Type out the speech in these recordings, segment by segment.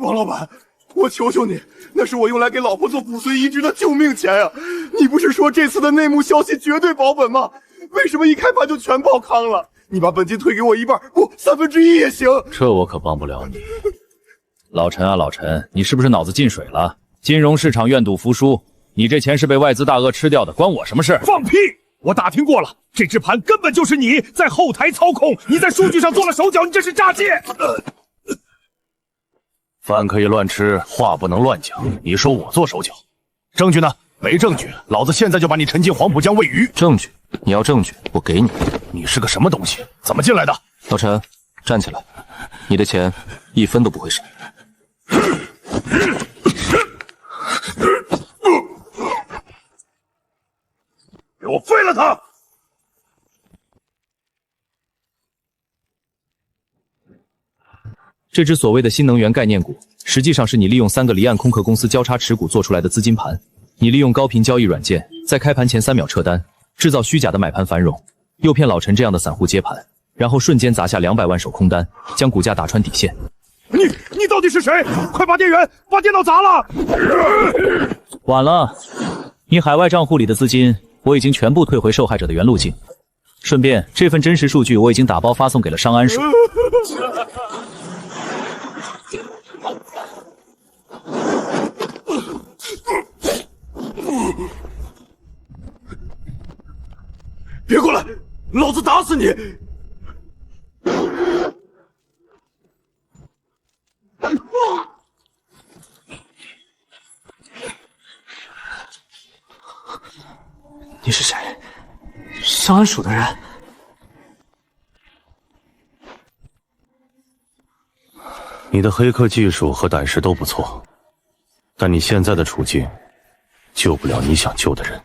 王老板，我求求你，那是我用来给老婆做骨髓移植的救命钱呀！你不是说这次的内幕消息绝对保本吗？为什么一开盘就全爆康了？你把本金退给我一半，不1/3也行。这我可帮不了你。老陈啊，老陈，你是不是脑子进水了？金融市场愿赌服输，你这钱是被外资大鳄吃掉的，关我什么事？放屁！我打听过了，这只盘根本就是你在后台操控，你在数据上做了手脚，你这是诈借。饭可以乱吃，话不能乱讲。你说我做手脚，证据呢？没证据，老子现在就把你沉进黄浦江喂鱼。证据？你要证据，我给你。你是个什么东西？怎么进来的？老陈，站起来，你的钱1分都不会少。给我废了他！这只所谓的新能源概念股，实际上是你利用3个离岸空壳公司交叉持股做出来的资金盘。你利用高频交易软件，在开盘前3秒撤单，制造虚假的买盘繁荣，诱骗老陈这样的散户接盘，然后瞬间砸下200万手空单，将股价打穿底线。你到底是谁？快拔电源，把电脑砸了！晚了，你海外账户里的资金我已经全部退回受害者的原路径。顺便，这份真实数据我已经打包发送给了商安署。别过来，老子打死你！你是谁？商安署的人？你的黑客技术和胆识都不错，但你现在的处境救不了你想救的人。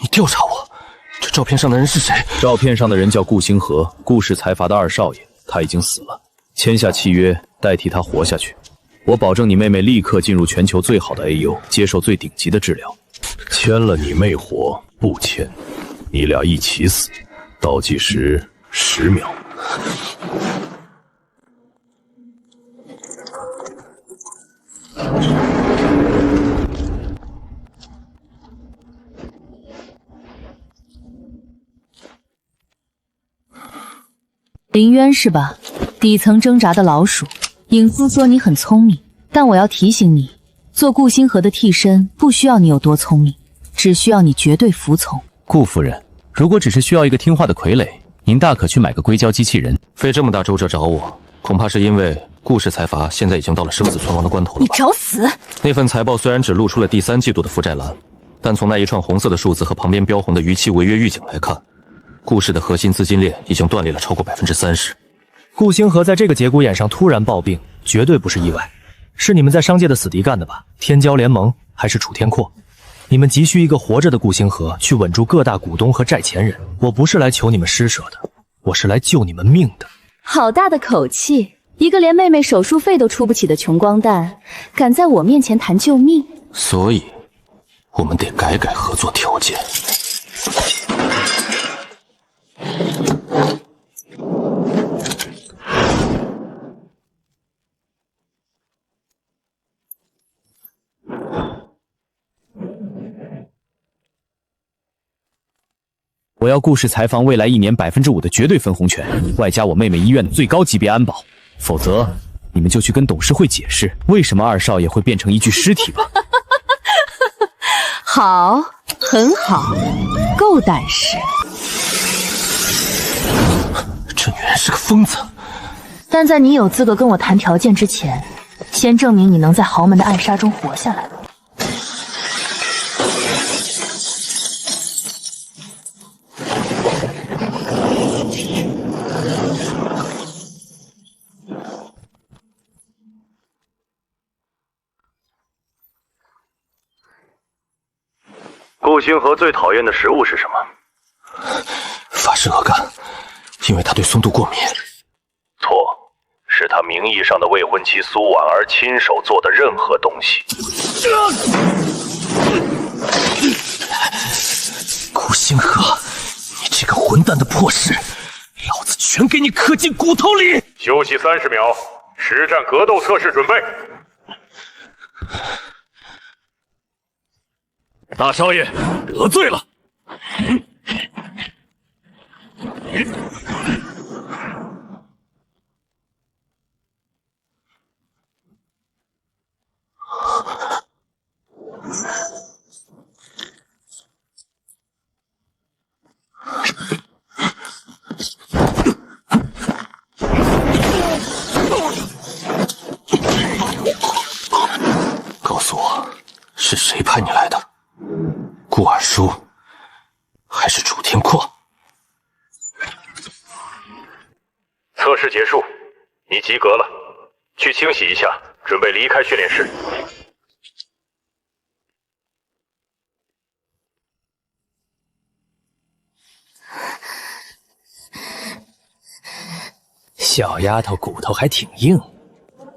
你调查我，这照片上的人是谁？照片上的人叫顾星河，顾氏财阀的2少爷，他已经死了，签下契约代替他活下去。我保证你妹妹立刻进入全球最好的 AU， 接受最顶级的治疗。签了你妹活，不签，你俩一起死。倒计时10秒。林渊是吧？底层挣扎的老鼠。影叔说你很聪明，但我要提醒你，做顾星河的替身不需要你有多聪明，只需要你绝对服从。顾夫人，如果只是需要一个听话的傀儡，您大可去买个硅胶机器人。费这么大周折找我，恐怕是因为顾氏财阀现在已经到了生死存亡的关头了吧。你找死！那份财报虽然只露出了第3季度的负债栏，但从那一串红色的数字和旁边标红的逾期违约预警来看，顾氏的核心资金链已经断裂了超过30%。顾星河在这个节骨眼上突然暴病，绝对不是意外，是你们在商界的死敌干的吧？天骄联盟还是楚天阔？你们急需一个活着的顾星河去稳住各大股东和债权人。我不是来求你们施舍的，我是来救你们命的。好大的口气！一个连妹妹手术费都出不起的穷光蛋，敢在我面前谈救命？所以，我们得改改合作条件。我要顾氏财阀未来1年5%的绝对分红权，外加我妹妹医院的最高级别安保，否则你们就去跟董事会解释为什么2少爷会变成一具尸体吧。好，很好，够胆识。这女人是个疯子。但在你有资格跟我谈条件之前，先证明你能在豪门的暗杀中活下来。顾星河最讨厌的食物是什么？法式鹅肝，因为他对松度过敏。错，是他名义上的未婚妻苏婉儿亲手做的任何东西。顾星河，你这个混蛋的破事，老子全给你刻进骨头里！休息30秒实战格斗测试准备。大少爷得罪了。告诉我，是谁派你来的？顾二叔，还是楚天阔？测试结束，你及格了，去清洗一下，准备离开训练室。小丫头骨头还挺硬，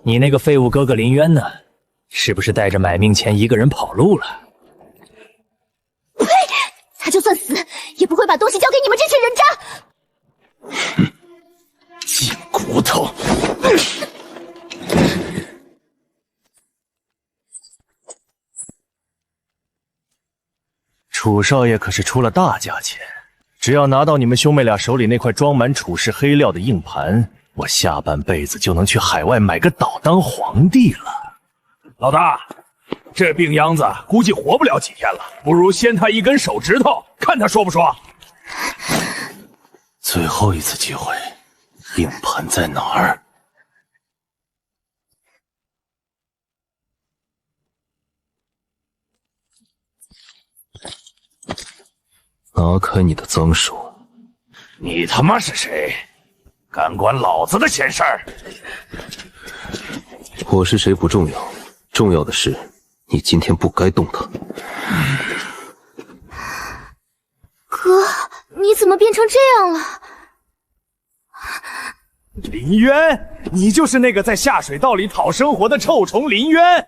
你那个废物哥哥林渊呢？是不是带着买命钱一个人跑路了？呸！他就算死，也不会把东西交给你们这群人渣！贱骨头！楚少爷可是出了大价钱，只要拿到你们兄妹俩手里那块装满楚氏黑料的硬盘，我下半辈子就能去海外买个岛当皇帝了。老大，这病秧子估计活不了几天了，不如掀他一根手指头，看他说不说。最后一次机会，硬盘在哪儿？拿开你的脏手！你他妈是谁？敢管老子的闲事儿？我是谁不重要，重要的是你今天不该动他。哥，你怎么变成这样了？林渊，你就是那个在下水道里讨生活的臭虫林渊。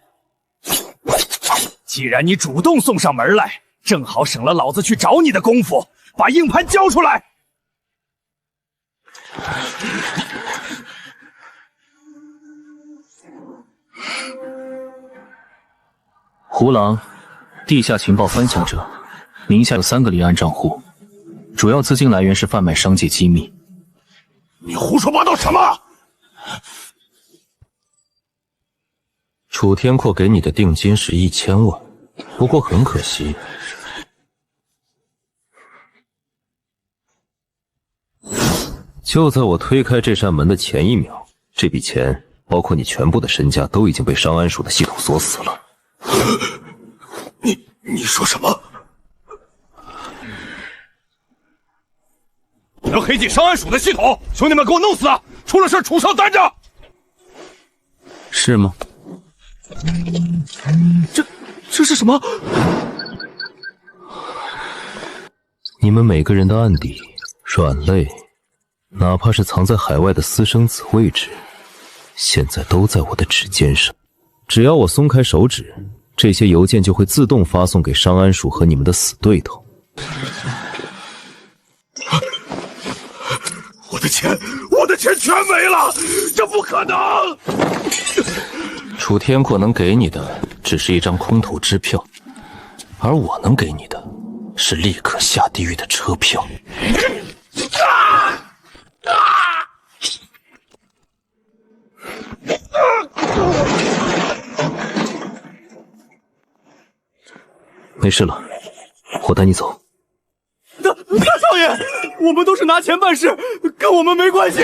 既然你主动送上门来，正好省了老子去找你的功夫，把硬盘交出来。胡狼，地下情报分享者，名下有3个离岸账户，主要资金来源是贩卖商界机密。你胡说八道什么？楚天阔给你的定金是1000万，不过很可惜，就在我推开这扇门的前一秒，这笔钱包括你全部的身家都已经被商安署的系统锁死了。你说什么？能黑进商安署的系统，兄弟们给我弄死他！出了事楚少担着。是吗？这是什么？你们每个人的案底、软肋，哪怕是藏在海外的私生子位置，现在都在我的指尖上。只要我松开手指，这些邮件就会自动发送给商安署和你们的死对头。我的钱全没了，这不可能！楚天阔能给你的只是一张空头支票，而我能给你的是立刻下地狱的车票。没事了，我带你走。大少爷，我们都是拿钱办事，跟我们没关系。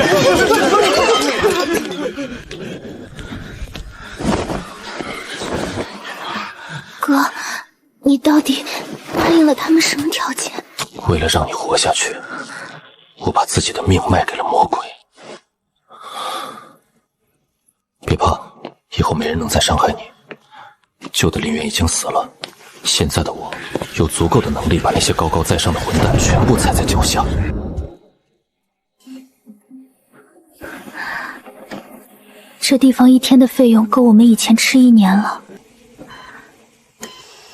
哥，你到底答应了他们什么条件？为了让你活下去，我把自己的命卖给了魔鬼。别怕，以后没人能再伤害你。旧的林渊已经死了，现在的我有足够的能力把那些高高在上的混蛋全部踩在脚下。这地方1天的费用够我们以前吃1年了。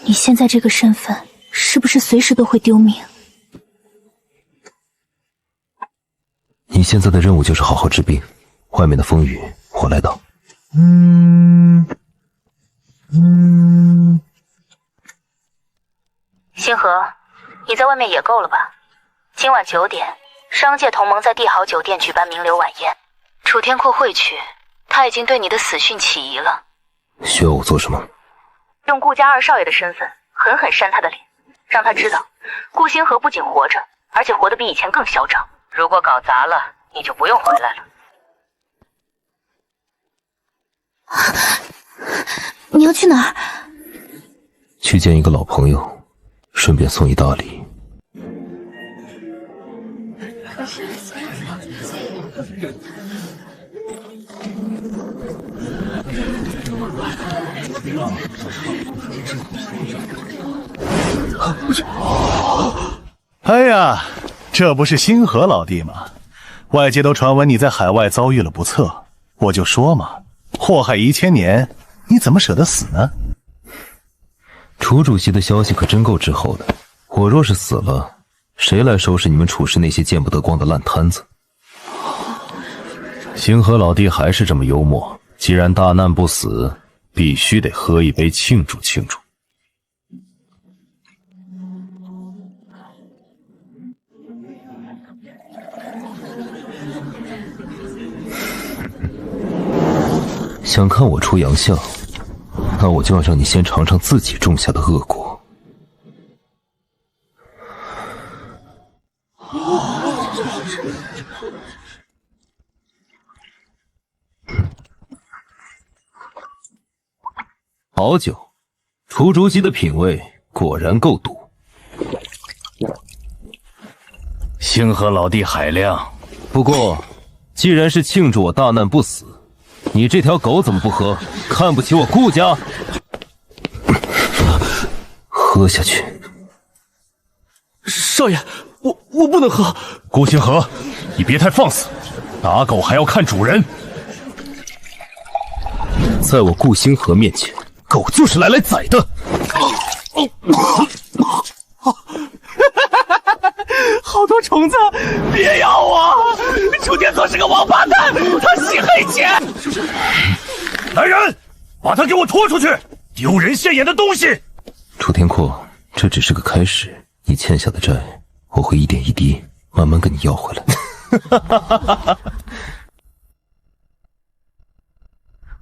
你现在这个身份，是不是随时都会丢命？你现在的任务就是好好治病，外面的风雨我来挡。外面也够了吧？今晚9点，商界同盟在帝豪酒店举办名流晚宴，楚天阔会去，他已经对你的死讯起疑了。需要我做什么？用顾家二少爷的身份狠狠扇他的脸，让他知道顾星河不仅活着，而且活得比以前更嚣张。如果搞砸了，你就不用回来了。你要去哪儿？去见一个老朋友，顺便送一大礼。哎呀，这不是星河老弟吗？外界都传闻你在海外遭遇了不测，我就说嘛，祸害1000年，你怎么舍得死呢？楚主席的消息可真够滞后的，我若是死了，谁来收拾你们楚氏那些见不得光的烂摊子？星河老弟还是这么幽默，既然大难不死，必须得喝一杯庆祝庆祝。想看我出洋相，那我就要让你先尝尝自己种下的恶果。好酒，楚主席的品味果然够毒。星河老弟海量，不过，既然是庆祝我大难不死，你这条狗怎么不喝？看不起我顾家？喝下去。少爷，我不能喝。顾星河，你别太放肆，打狗还要看主人。在我顾星河面前，狗就是来宰的。好多虫子，别咬我！楚天可是个王八蛋，他吸黑钱。来人，把他给我拖出去！丢人现眼的东西！楚天阔，这只是个开始，你欠下的债，我会一点一滴慢慢跟你要回来。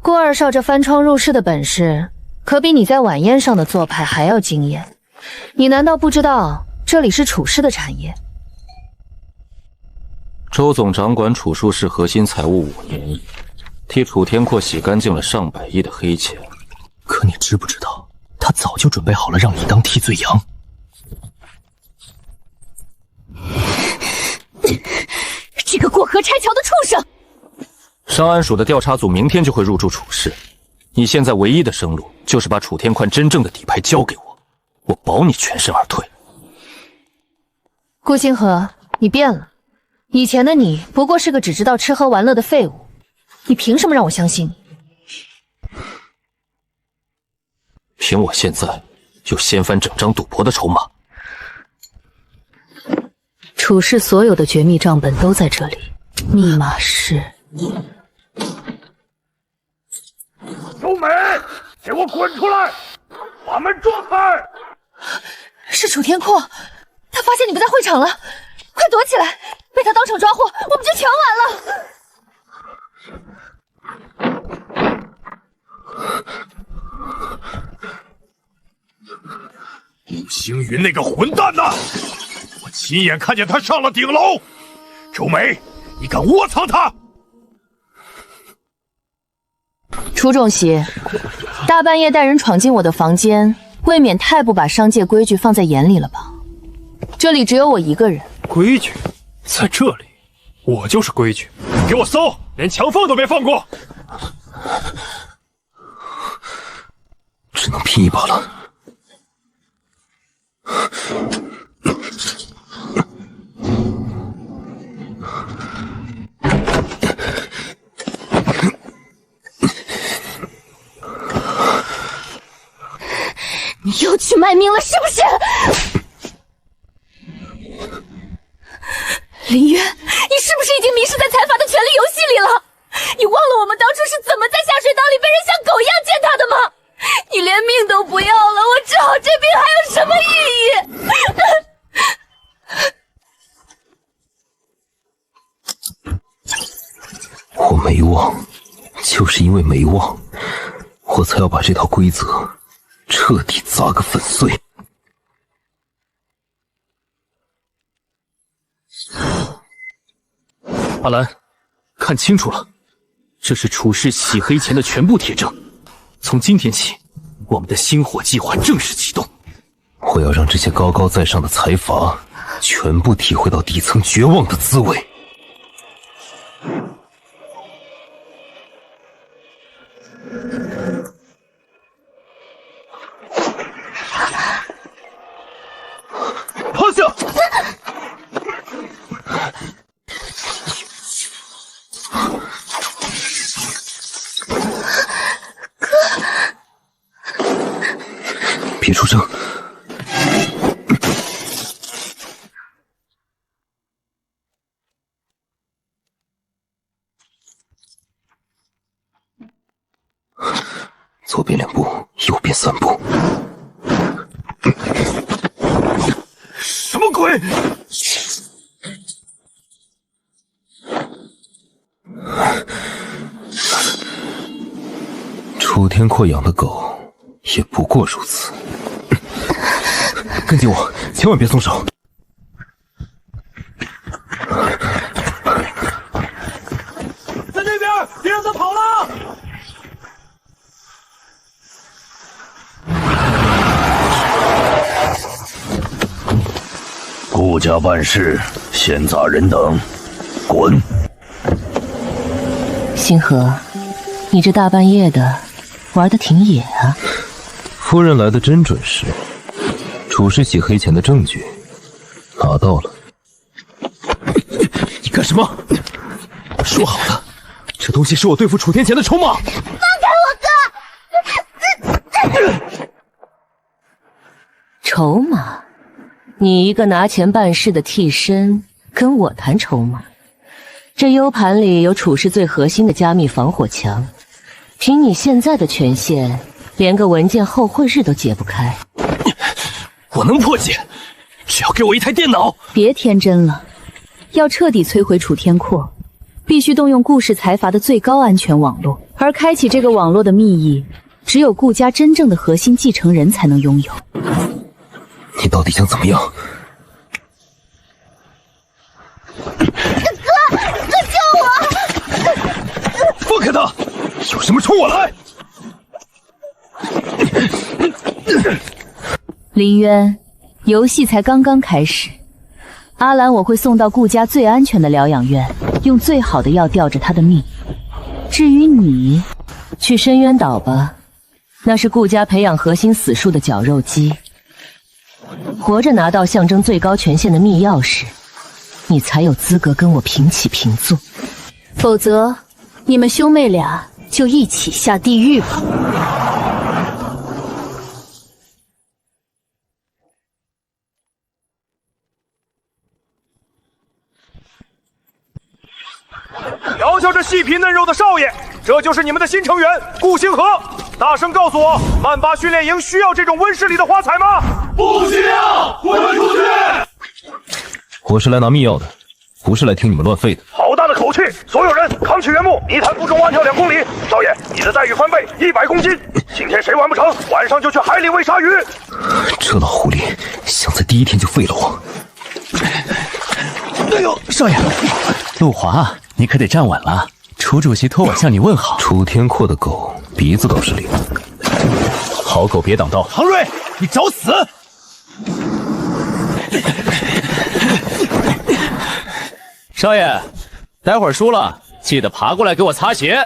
顾二少这翻窗入室的本事，可比你在晚宴上的做派还要惊艳。你难道不知道这里是楚氏的产业？周总掌管楚术氏核心财务5年，替楚天阔洗干净了上百亿的黑钱。可你知不知道，他早就准备好了让你当替罪羊。这个过河拆桥的畜生！商安署的调查组明天就会入驻楚氏，你现在唯一的生路就是把楚天宽真正的底牌交给我，我保你全身而退。顾星河，你变了，以前的你不过是个只知道吃喝玩乐的废物，你凭什么让我相信你？凭我现在有掀翻整张赌博的筹码。楚氏所有的绝密账本都在这里，密码是……周美，给我滚出来！把门撞开！是楚天阔，他发现你们在会场了，快躲起来！被他当场抓获，我们就全完了。陆星云那个混蛋呐！我亲眼看见他上了顶楼。周梅，你敢窝藏他？楚总席，大半夜带人闯进我的房间，未免太不把商界规矩放在眼里了吧？这里只有我一个人。规矩在这里，我就是规矩。给我搜，连墙缝都别放过。只能拼一把了。你又去卖命了是不是？林渊，你是不是已经迷失在财阀的权力游戏里了？你忘了我们当初是怎么在下水道里被人像狗一样践踏的吗？你连命都不要了，我治好这病还有什么意义？就是因为没忘，我才要把这套规则彻底砸个粉碎。阿兰，看清楚了，这是处事洗黑钱的全部铁证。从今天起，我们的星火计划正式启动。我要让这些高高在上的财阀全部体会到底层绝望的滋味。趴下！别出声！左边2步，右边3步。什么鬼？楚天阔养的狗也不过如此。跟紧我，千万别松手。在那边，别让他跑了！顾家办事，闲杂人等，滚！星河，你这大半夜的，玩得挺野啊。夫人来的真准时，处事洗黑钱的证据拿到了。你干什么？说好的，这东西是我对付楚天前的筹码。放开我哥！筹码？你一个拿钱办事的替身，跟我谈筹码？这 U 盘里有处事最核心的加密防火墙，凭你现在的权限，连个文件后汇日都解不开。我能破解，只要给我一台电脑。别天真了，要彻底摧毁楚天阔，必须动用顾氏财阀的最高安全网络，而开启这个网络的密意，只有顾家真正的核心继承人才能拥有。你到底想怎么样？哥救我！放开他！有什么冲我来！林渊，游戏才刚刚开始。阿兰我会送到顾家最安全的疗养院，用最好的药吊着他的命。至于你，去深渊岛吧，那是顾家培养核心死术的绞肉机。活着拿到象征最高权限的密钥匙，你才有资格跟我平起平坐。否则，你们兄妹俩就一起下地狱吧。瞧瞧这细皮嫩肉的少爷，这就是你们的新成员顾星河。大声告诉我，曼巴训练营需要这种温室里的花材吗？不需要，滚出去！我是来拿密钥的，不是来听你们乱废的。好大的口气！所有人扛起原木，泥潭负重蛙跳2公里。少爷，你的待遇翻倍，100公斤。今天谁完不成，晚上就去海里喂鲨鱼。这老狐狸想在第一天就废了我。哎呦，少爷，陆华，你可得站稳了。楚主席托我向你问好。楚天阔的狗鼻子倒是灵，好狗别挡道。唐睿，你找死！少爷，待会儿输了，记得爬过来给我擦鞋。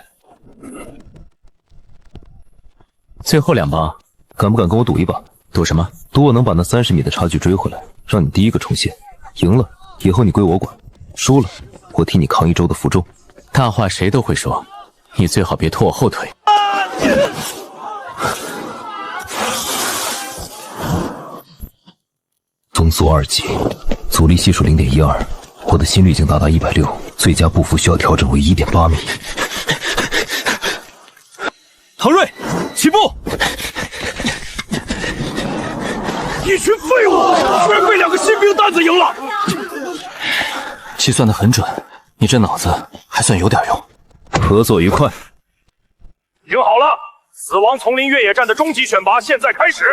最后2把，敢不敢跟我赌一把？赌什么？赌我能把那30米的差距追回来，让你第一个冲线。赢了，以后你归我管；输了，我替你扛1周的负重。大话谁都会说，你最好别拖我后腿。风速2级，阻力系数0.12，我的心率已经达160，最佳步幅需要调整为1.8米。唐睿，起步！一群废物，居然被2个新兵蛋子赢了！计算得很准，你这脑子还算有点用。合作愉快。听好了，死亡丛林越野战的终极选拔现在开始，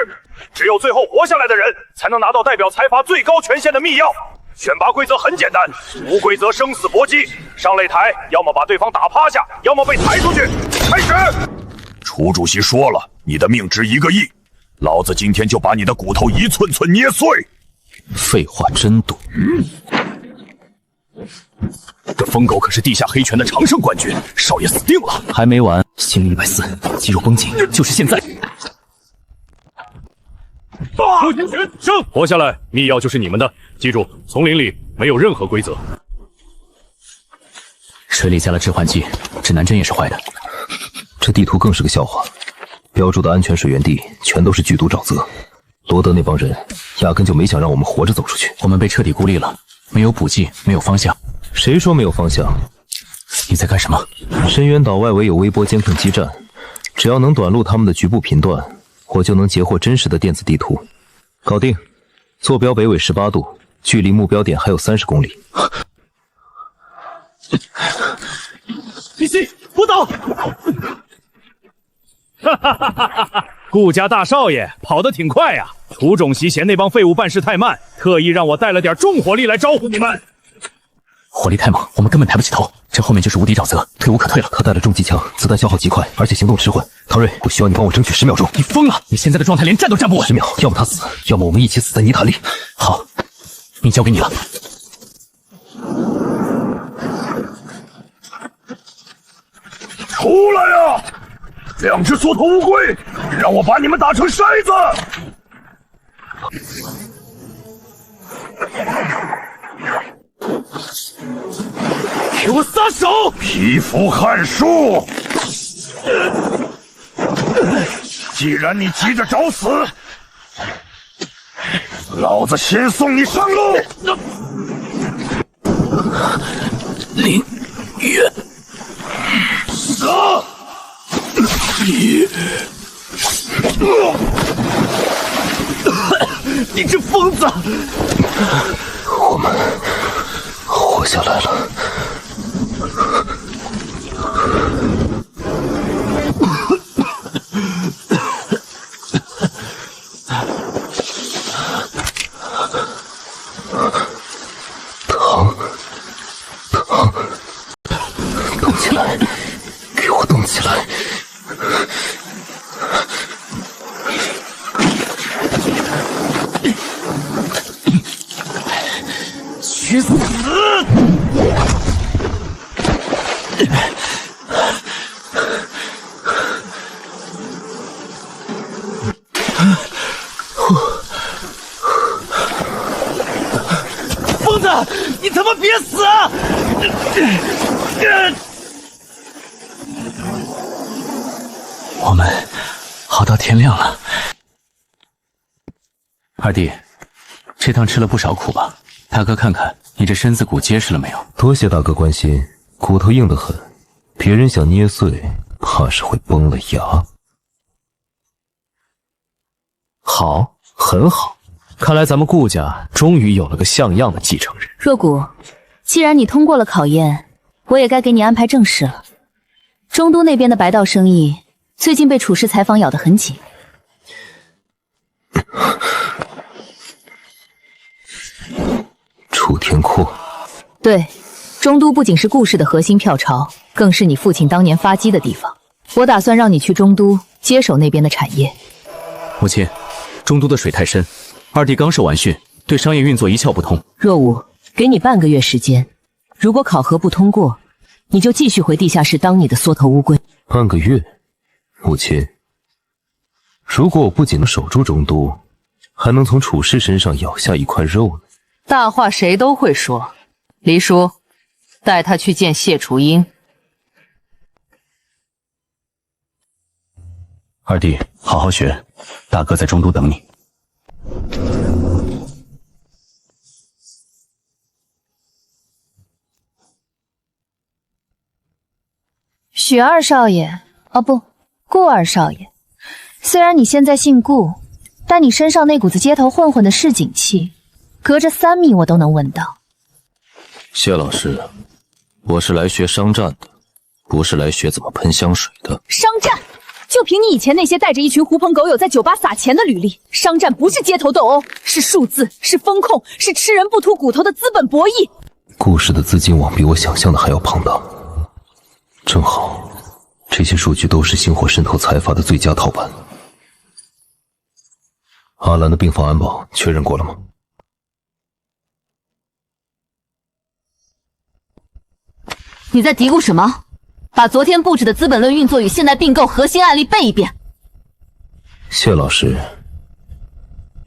只有最后活下来的人才能拿到代表财阀最高权限的密钥。选拔规则很简单，无规则生死搏击，上擂台要么把对方打趴下，要么被抬出去。开始。楚主席说了，你的命值1个亿，老子今天就把你的骨头一寸寸捏碎。废话真多。这疯狗可是地下黑拳的常胜冠军，少爷死定了！还没完，心率140，肌肉绷紧，就是现在！不行，生活下来，密钥就是你们的。记住，丛林里没有任何规则。水里加了致幻剂，指南针也是坏的。这地图更是个笑话，标注的安全水源地全都是剧毒沼泽。罗德那帮人压根就没想让我们活着走出去。我们被彻底孤立了，没有补给，没有方向。谁说没有方向？你在干什么？深渊岛外围有微波监控基站，只要能短路他们的局部频段，我就能截获真实的电子地图。搞定，坐标北纬18度，距离目标点还有30公里。必须不倒！哈哈哈哈哈！顾家大少爷跑得挺快呀！楚总席嫌那帮废物办事太慢，特意让我带了点重火力来招呼你们。火力太猛，我们根本抬不起头。这后面就是无敌沼泽，退无可退了。他带了重机枪，子弹消耗极快，而且行动迟缓。唐瑞，我需要你帮我争取10秒钟。你疯了！你现在的状态连站都站不稳。10秒，要么他死，要么我们一起死在泥潭里。好，命交给你了。出来呀！2只缩头乌龟，让我把你们打成筛子！给我撒手！匹夫撼树！既然你急着找死，老子先送你上路！林渊，杀！你这疯子！我们活下来了。动起来，给我动起来！去死！疯子，你他妈别死啊！我们熬到天亮了。二弟，这趟吃了不少苦吧？大哥看看你这身子骨结实了没有？多谢大哥关心，骨头硬得很，别人想捏碎，怕是会崩了牙。好，很好，看来咱们顾家终于有了个像样的继承人。若谷，既然你通过了考验，我也该给你安排正事了。中都那边的白道生意最近被楚氏采访咬得很紧。楚天阔，对，中都不仅是顾氏的核心票巢，更是你父亲当年发迹的地方。我打算让你去中都接手那边的产业。母亲，中都的水太深，二弟刚受完训，对商业运作一窍不通。若无，给你半个月时间，如果考核不通过，你就继续回地下室当你的缩头乌龟。半个月，母亲，如果我不仅能守住中都，还能从楚氏身上咬下一块肉呢？大话谁都会说，黎叔，带他去见谢楚英。二弟，好好学，大哥在中都等你。许二少爷，哦不，顾二少爷。虽然你现在姓顾，但你身上那股子街头混混的市井气，隔着3米我都能闻到。谢老师，我是来学商战的，不是来学怎么喷香水的。商战，就凭你以前那些带着一群狐朋狗友在酒吧撒钱的履历，商战不是街头斗殴，是数字，是风控，是吃人不吐骨头的资本博弈。故事的资金网比我想象的还要庞大，正好，这些数据都是星火渗透财阀的最佳套板。阿兰的病房安保确认过了吗？你在嘀咕什么？把昨天布置的《资本论》运作与现代并购核心案例背一遍。谢老师，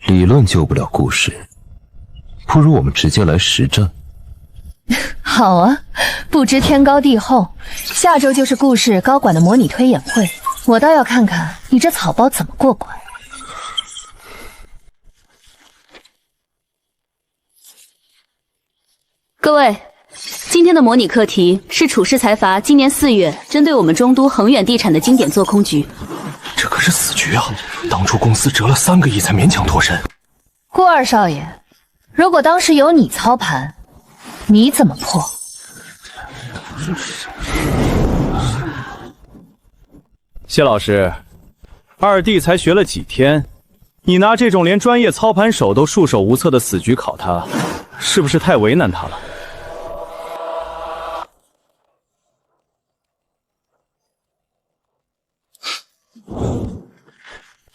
理论救不了故事，不如我们直接来实战。好啊，不知天高地厚，下周就是顾氏高管的模拟推演会，我倒要看看你这草包怎么过关。各位，今天的模拟课题是楚氏财阀今年4月针对我们中都恒远地产的经典做空局。这可是死局啊！当初公司折了3个亿才勉强脱身。顾二少爷，如果当时有你操盘，你怎么破？谢老师，二弟才学了几天，你拿这种连专业操盘手都束手无策的死局考他，是不是太为难他了？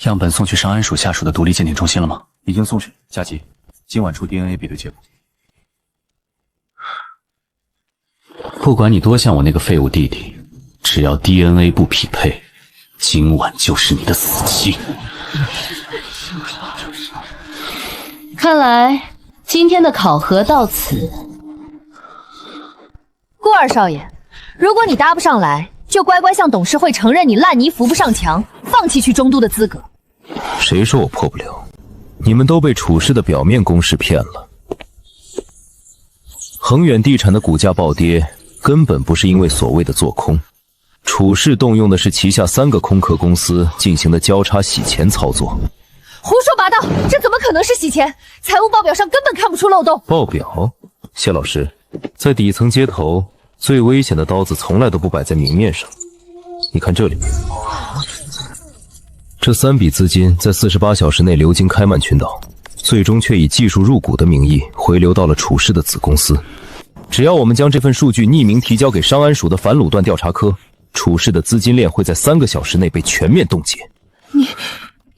样本送去上安署下属的独立鉴定中心了吗？已经送去，加急，今晚出 DNA 比对结果。不管你多像我那个废物弟弟，只要 DNA 不匹配，今晚就是你的死期。看来今天的考核到此。顾二少爷，如果你搭不上来，就乖乖向董事会承认你烂泥扶不上墙，放弃去中都的资格。谁说我破不了？你们都被楚氏的表面攻势骗了。恒远地产的股价暴跌，根本不是因为所谓的做空，楚氏动用的是旗下3个空壳公司进行的交叉洗钱操作。胡说八道，这怎么可能是洗钱？财务报表上根本看不出漏洞。报表？谢老师，在底层街头，最危险的刀子从来都不摆在明面上。你看这里，这3笔资金在48小时内流经开曼群岛，最终却以技术入股的名义回流到了楚氏的子公司。只要我们将这份数据匿名提交给商安署的反垄断调查科，楚氏的资金链会在3个小时内被全面冻结。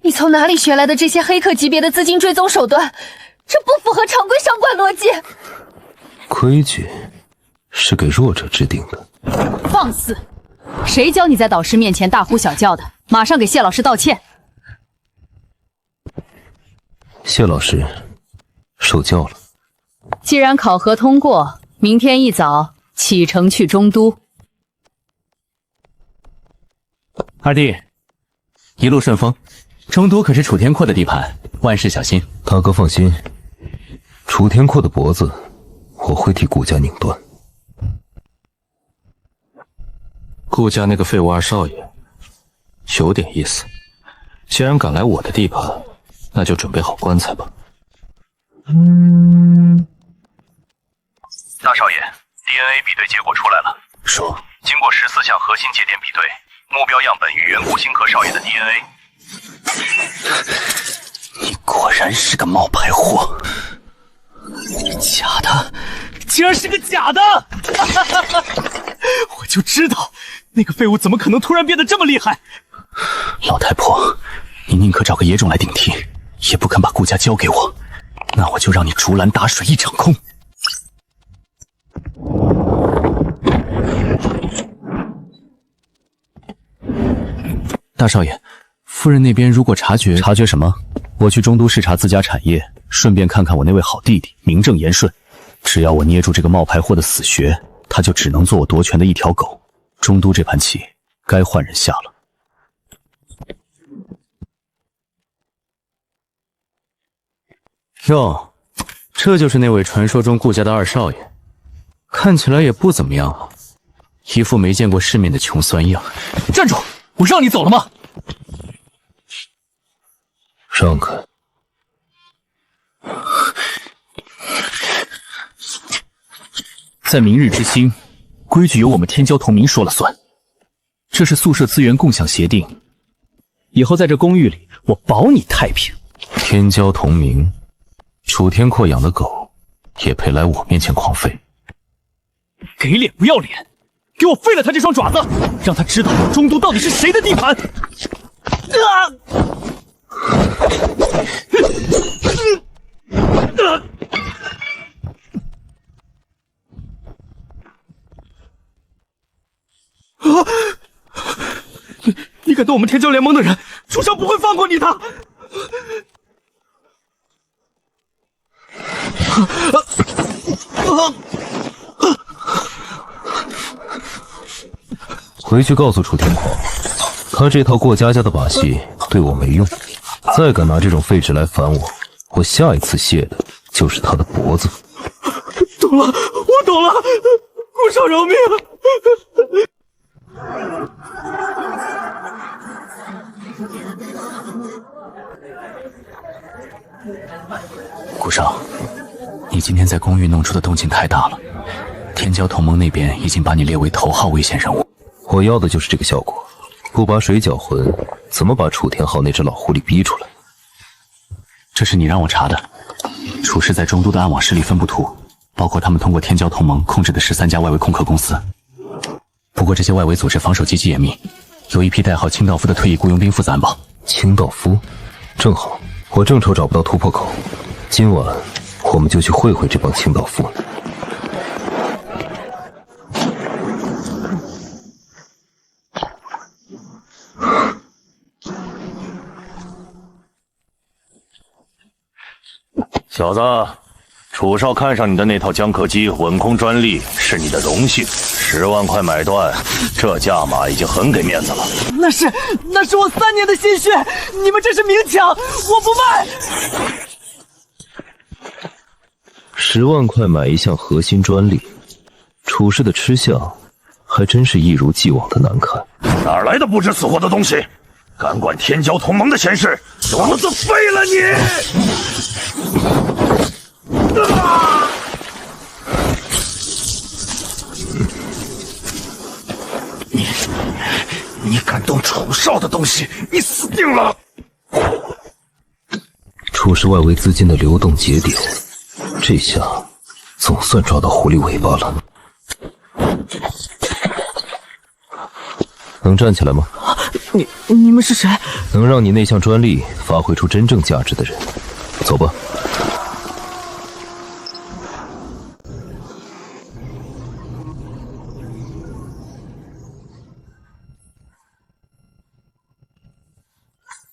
你从哪里学来的这些黑客级别的资金追踪手段？这不符合常规商管逻辑。规矩是给弱者制定的。放肆！谁教你在导师面前大呼小叫的？马上给谢老师道歉！谢老师，受教了。既然考核通过，明天一早启程去中都。二弟，一路顺风。中都可是楚天阔的地盘，万事小心。大哥放心，楚天阔的脖子我会替顾家拧断。顾家那个废物二少爷有点意思，既然敢来我的地盘，那就准备好棺材吧。大少爷 ，DNA 比对结果出来了。说，经过14项核心节点比对，目标样本与远古星河少爷的 DNA。你果然是个冒牌货！假的，竟然是个假的！我就知道，那个废物怎么可能突然变得这么厉害？老太婆，你宁可找个野种来顶替，也不肯把顾家交给我，那我就让你竹篮打水一场空。大少爷，夫人那边如果察觉什么？我去中都视察自家产业，顺便看看我那位好弟弟，名正言顺。只要我捏住这个冒牌货的死穴，他就只能做我夺权的一条狗。中都这盘棋该换人下了。哟，这就是那位传说中顾家的二少爷，看起来也不怎么样啊，一副没见过世面的穷酸样。站住！我让你走了吗？让开！在明日之星，规矩由我们天骄同盟说了算。这是宿舍资源共享协定，以后在这公寓里，我保你太平。天骄同盟，楚天阔养的狗也配来我面前狂吠？给脸不要脸！给我废了他这双爪子，让他知道中都到底是谁的地盘！你敢动我们天骄联盟的人，楚少不会放过你的！回去告诉楚天狂，他这套过家家的把戏对我没用，再敢拿这种废纸来烦我，我下一次卸的就是他的脖子。懂了，我懂了，顾少饶命！顾少，你今天在公寓弄出的动静太大了，天骄同盟那边已经把你列为头号危险人物。我要的就是这个效果，不把水搅浑，怎么把楚天昊那只老狐狸逼出来？这是你让我查的，楚氏在中都的暗网势力分布图，包括他们通过天骄同盟控制的13家外围空壳公司。不过这些外围组织防守极其严密，有一批代号清道夫的退役雇佣兵负责安保。清道夫，正好，我正愁找不到突破口，今晚我们就去会会这帮清道夫。小子，楚少看上你的那套江壳机稳空专利是你的荣幸，10万块买断，这价码已经很给面子了。那是我3年的心血，你们这是明抢，我不卖。10万块买一项核心专利，楚氏的吃相还真是一如既往的难看。哪来的不知死活的东西？敢管天骄同盟的闲事，老子废了你！你敢动楚少的东西，你死定了！楚氏外围资金的流动节点，这下总算抓到狐狸尾巴了。能站起来吗？你们是谁？能让你那项专利发挥出真正价值的人。走吧。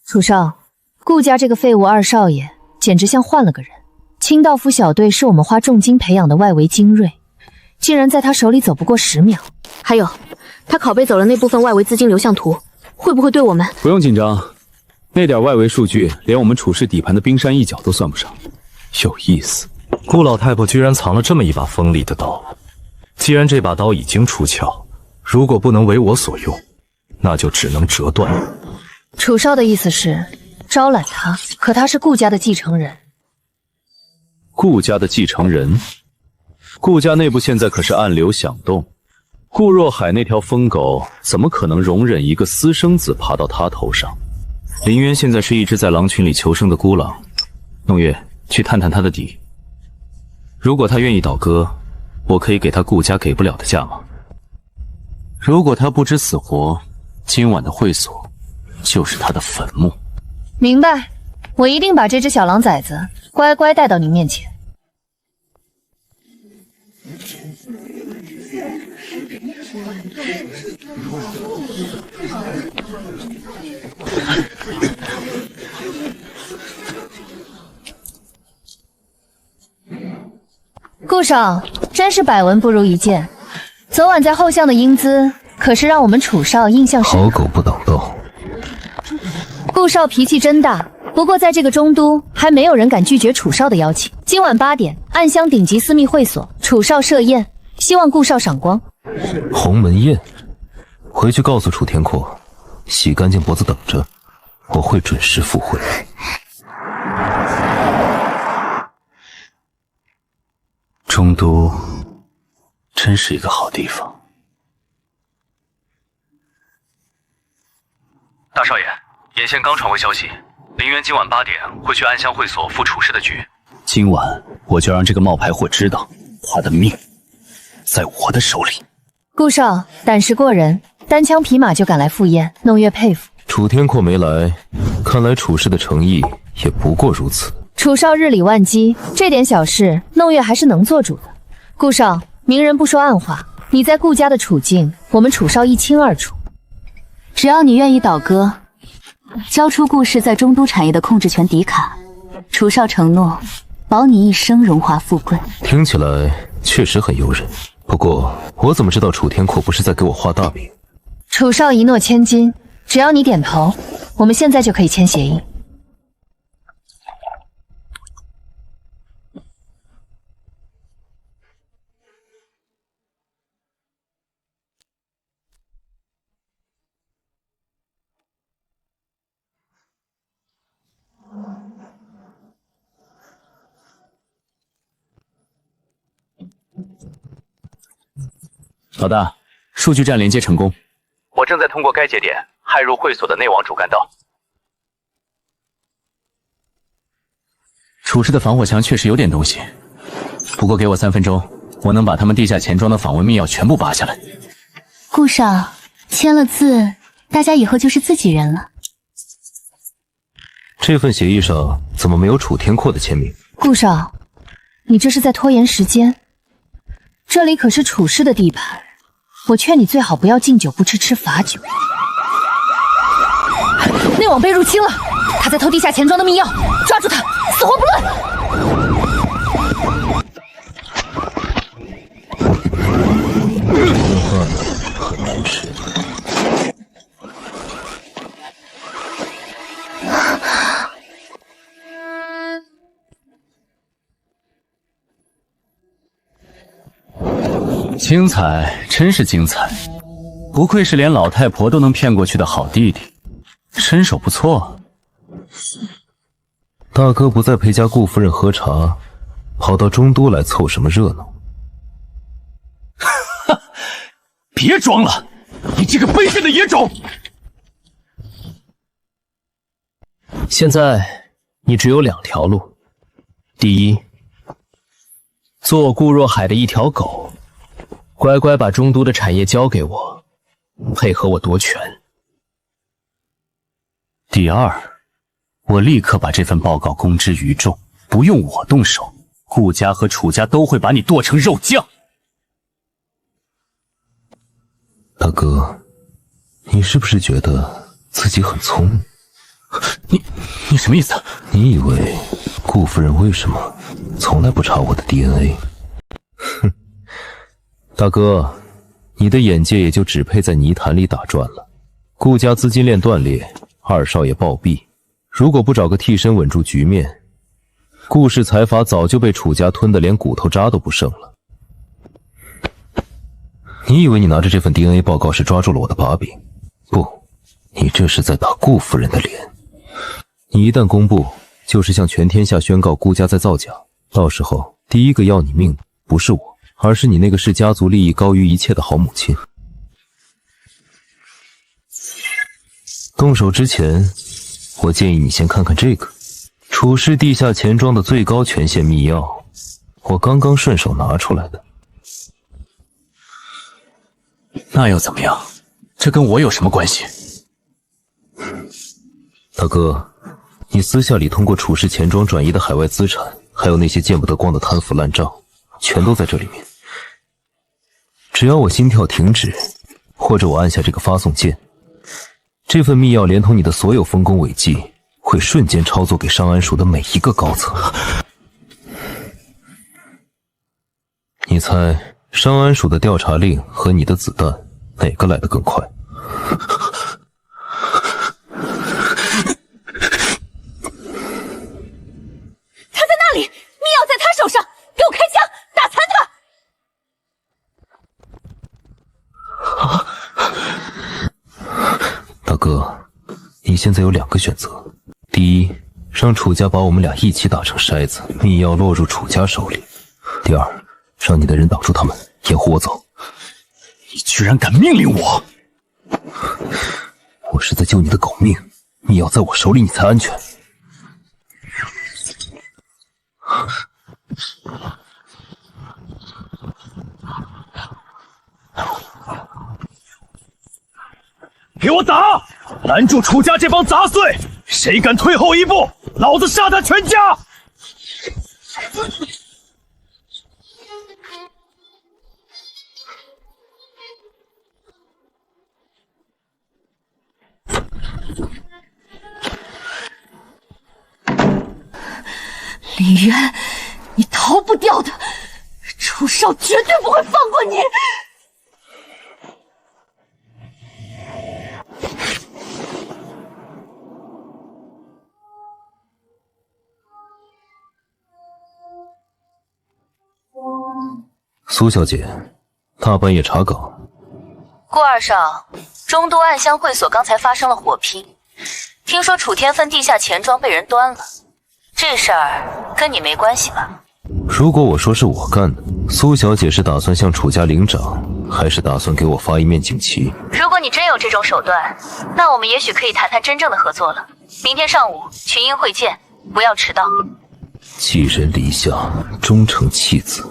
楚少，顾家这个废物二少爷简直像换了个人。清道夫小队是我们花重金培养的外围精锐，竟然在他手里走不过10秒。还有，他拷贝走了那部分外围资金流向图，会不会对我们？不用紧张，那点外围数据连我们楚氏底盘的冰山一角都算不上。有意思，顾老太婆居然藏了这么一把锋利的刀。既然这把刀已经出鞘，如果不能为我所用，那就只能折断。楚少的意思是招揽他，可他是顾家的继承人。顾家的继承人？顾家内部现在可是暗流响动，顾若海那条疯狗怎么可能容忍一个私生子爬到他头上？林渊现在是一只在狼群里求生的孤狼，弄月去探探他的底。如果他愿意倒戈，我可以给他顾家给不了的价码。如果他不知死活，今晚的会所就是他的坟墓。明白，我一定把这只小狼崽子乖乖带到你面前。顾少，真是百闻不如一见。昨晚在后巷的英姿，可是让我们楚少印象深刻。好狗不挡道。顾少脾气真大，不过在这个中都，还没有人敢拒绝楚少的邀请。今晚8点，暗香顶级私密会所，楚少设宴，希望顾少赏光。鸿门宴，回去告诉楚天阔，洗干净脖子等着，我会准时赴会。中都真是一个好地方。大少爷，眼线刚传回消息，林渊今晚8点会去暗香会所赴楚氏的局。今晚我就让这个冒牌货知道，他的命在我的手里。顾少胆识过人，单枪匹马就赶来赴宴，弄月佩服。楚天阔没来，看来楚氏的诚意也不过如此。楚少日理万机，这点小事弄月还是能做主的。顾少，明人不说暗话，你在顾家的处境，我们楚少一清二楚。只要你愿意倒戈，交出顾氏在中都产业的控制权底卡，楚少承诺保你一生荣华富贵。听起来确实很诱人，不过我怎么知道楚天阔不是在给我画大饼？楚少一诺千金，只要你点头，我们现在就可以签协议。老大，数据站连接成功，我正在通过该节点骇入会所的内网主干道。楚氏的防火墙确实有点东西，不过给我3分钟，我能把他们地下钱庄的访问密钥全部拔下来。顾少，签了字，大家以后就是自己人了。这份协议上怎么没有楚天阔的签名？顾少，你这是在拖延时间。这里可是楚氏的地盘，我劝你最好不要敬酒不吃罚酒。内网被入侵了，他在偷地下钱庄的密钥，抓住他，死活不论！很难吃。精彩，真是精彩！不愧是连老太婆都能骗过去的好弟弟，身手不错。大哥不在陪家顾夫人喝茶，跑到中都来凑什么热闹？哈，别装了，你这个卑贱的野种！现在你只有2条路：第一，做顾若海的一条狗，乖乖把中都的产业交给我，配合我夺权；第二，我立刻把这份报告公之于众，不用我动手，顾家和楚家都会把你剁成肉酱。大哥，你是不是觉得自己很聪明？你什么意思？你以为顾夫人为什么从来不查我的 DNA？ 哼，大哥，你的眼界也就只配在泥潭里打转了。顾家资金链断裂，2少爷暴毙，如果不找个替身稳住局面，顾氏财阀早就被楚家吞得连骨头渣都不剩了。你以为你拿着这份 DNA 报告是抓住了我的把柄？不，你这是在打顾夫人的脸。你一旦公布，就是向全天下宣告顾家在造假，到时候第一个要你命的不是我，而是你那个视家族利益高于一切的好母亲。动手之前，我建议你先看看这个楚氏地下钱庄的最高权限密钥，我刚刚顺手拿出来的。那又怎么样？这跟我有什么关系？大哥，你私下里通过楚氏钱庄转移的海外资产，还有那些见不得光的贪腐烂账，全都在这里面。只要我心跳停止，或者我按下这个发送键，这份密钥连同你的所有丰功伟绩，会瞬间操作给上安署的每一个高层。你猜上安署的调查令和你的子弹哪个来得更快？他在那里，密钥在他手上，给我开枪，打残他！大哥，你现在有2个选择：第一，让楚家把我们俩一起打成筛子，密钥落入楚家手里；第二，让你的人挡住他们，掩护我走。你居然敢命令我！我是在救你的狗命，你要在我手里你才安全。给我打！拦住楚家这帮杂碎！谁敢退后一步，老子杀他全家！林渊，你逃不掉的，楚少绝对不会放过你！苏小姐，大半夜查岗。顾二少，中都暗香会所刚才发生了火拼，听说楚天分地下钱庄被人端了，这事儿跟你没关系吧？如果我说是我干的，苏小姐是打算向楚家领赏，还是打算给我发一面锦旗？如果你真有这种手段，那我们也许可以谈谈真正的合作了。明天上午群英会见，不要迟到。寄人篱下，终成弃子。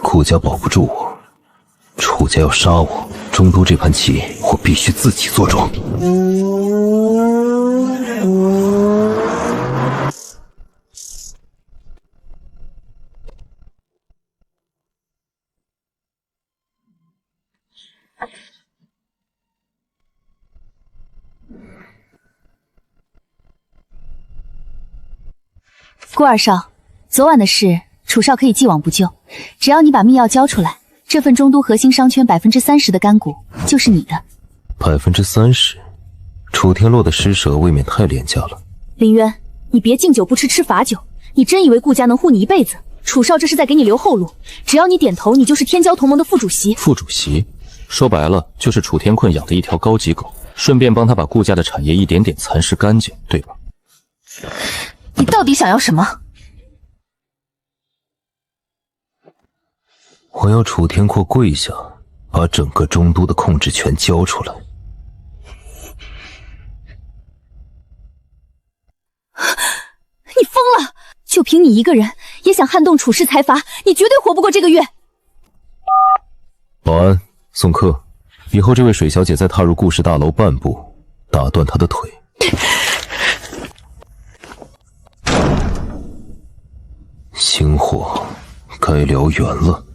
顾家保不住我，楚家要杀我，中都这盘棋我必须自己做庄。顾二少，昨晚的事，楚少可以既往不咎。只要你把密钥交出来，这份中都核心商圈30%的干股就是你的。30%？楚天洛的施舍未免太廉价了。林渊，你别敬酒不吃吃罚酒，你真以为顾家能护你一辈子？楚少这是在给你留后路，只要你点头，你就是天骄同盟的副主席。副主席，说白了就是楚天困养的一条高级狗，顺便帮他把顾家的产业一点点蚕食干净，对吧？你到底想要什么？我要楚天阔跪下，把整个中都的控制权交出来。你疯了！就凭你一个人也想撼动楚氏财阀，你绝对活不过这个月。保安，送客。以后这位水小姐再踏入顾氏大楼半步，打断她的腿。星火该燎原了。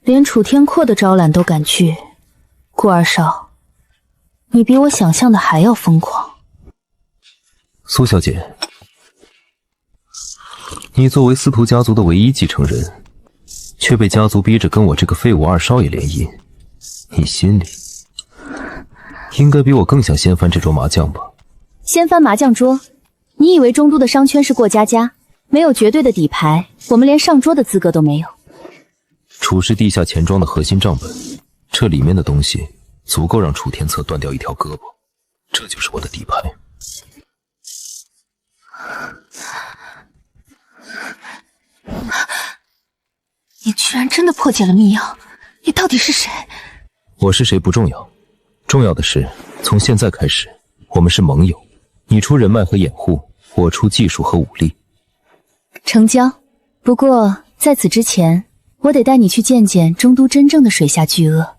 连楚天阔的招揽都敢去，顾二少，你比我想象的还要疯狂。苏小姐，你作为司徒家族的唯一继承人，却被家族逼着跟我这个废物二少爷联姻，你心里应该比我更想掀翻这桌麻将吧？掀翻麻将桌？你以为中都的商圈是过家家，没有绝对的底牌，我们连上桌的资格都没有。楚氏地下钱庄的核心账本，这里面的东西足够让楚天策断掉一条胳膊，这就是我的底牌。你居然真的破解了密钥，你到底是谁？我是谁不重要，重要的是从现在开始我们是盟友，你出人脉和掩护，我出技术和武力。成交。不过在此之前，我得带你去见见中都真正的水下巨鳄。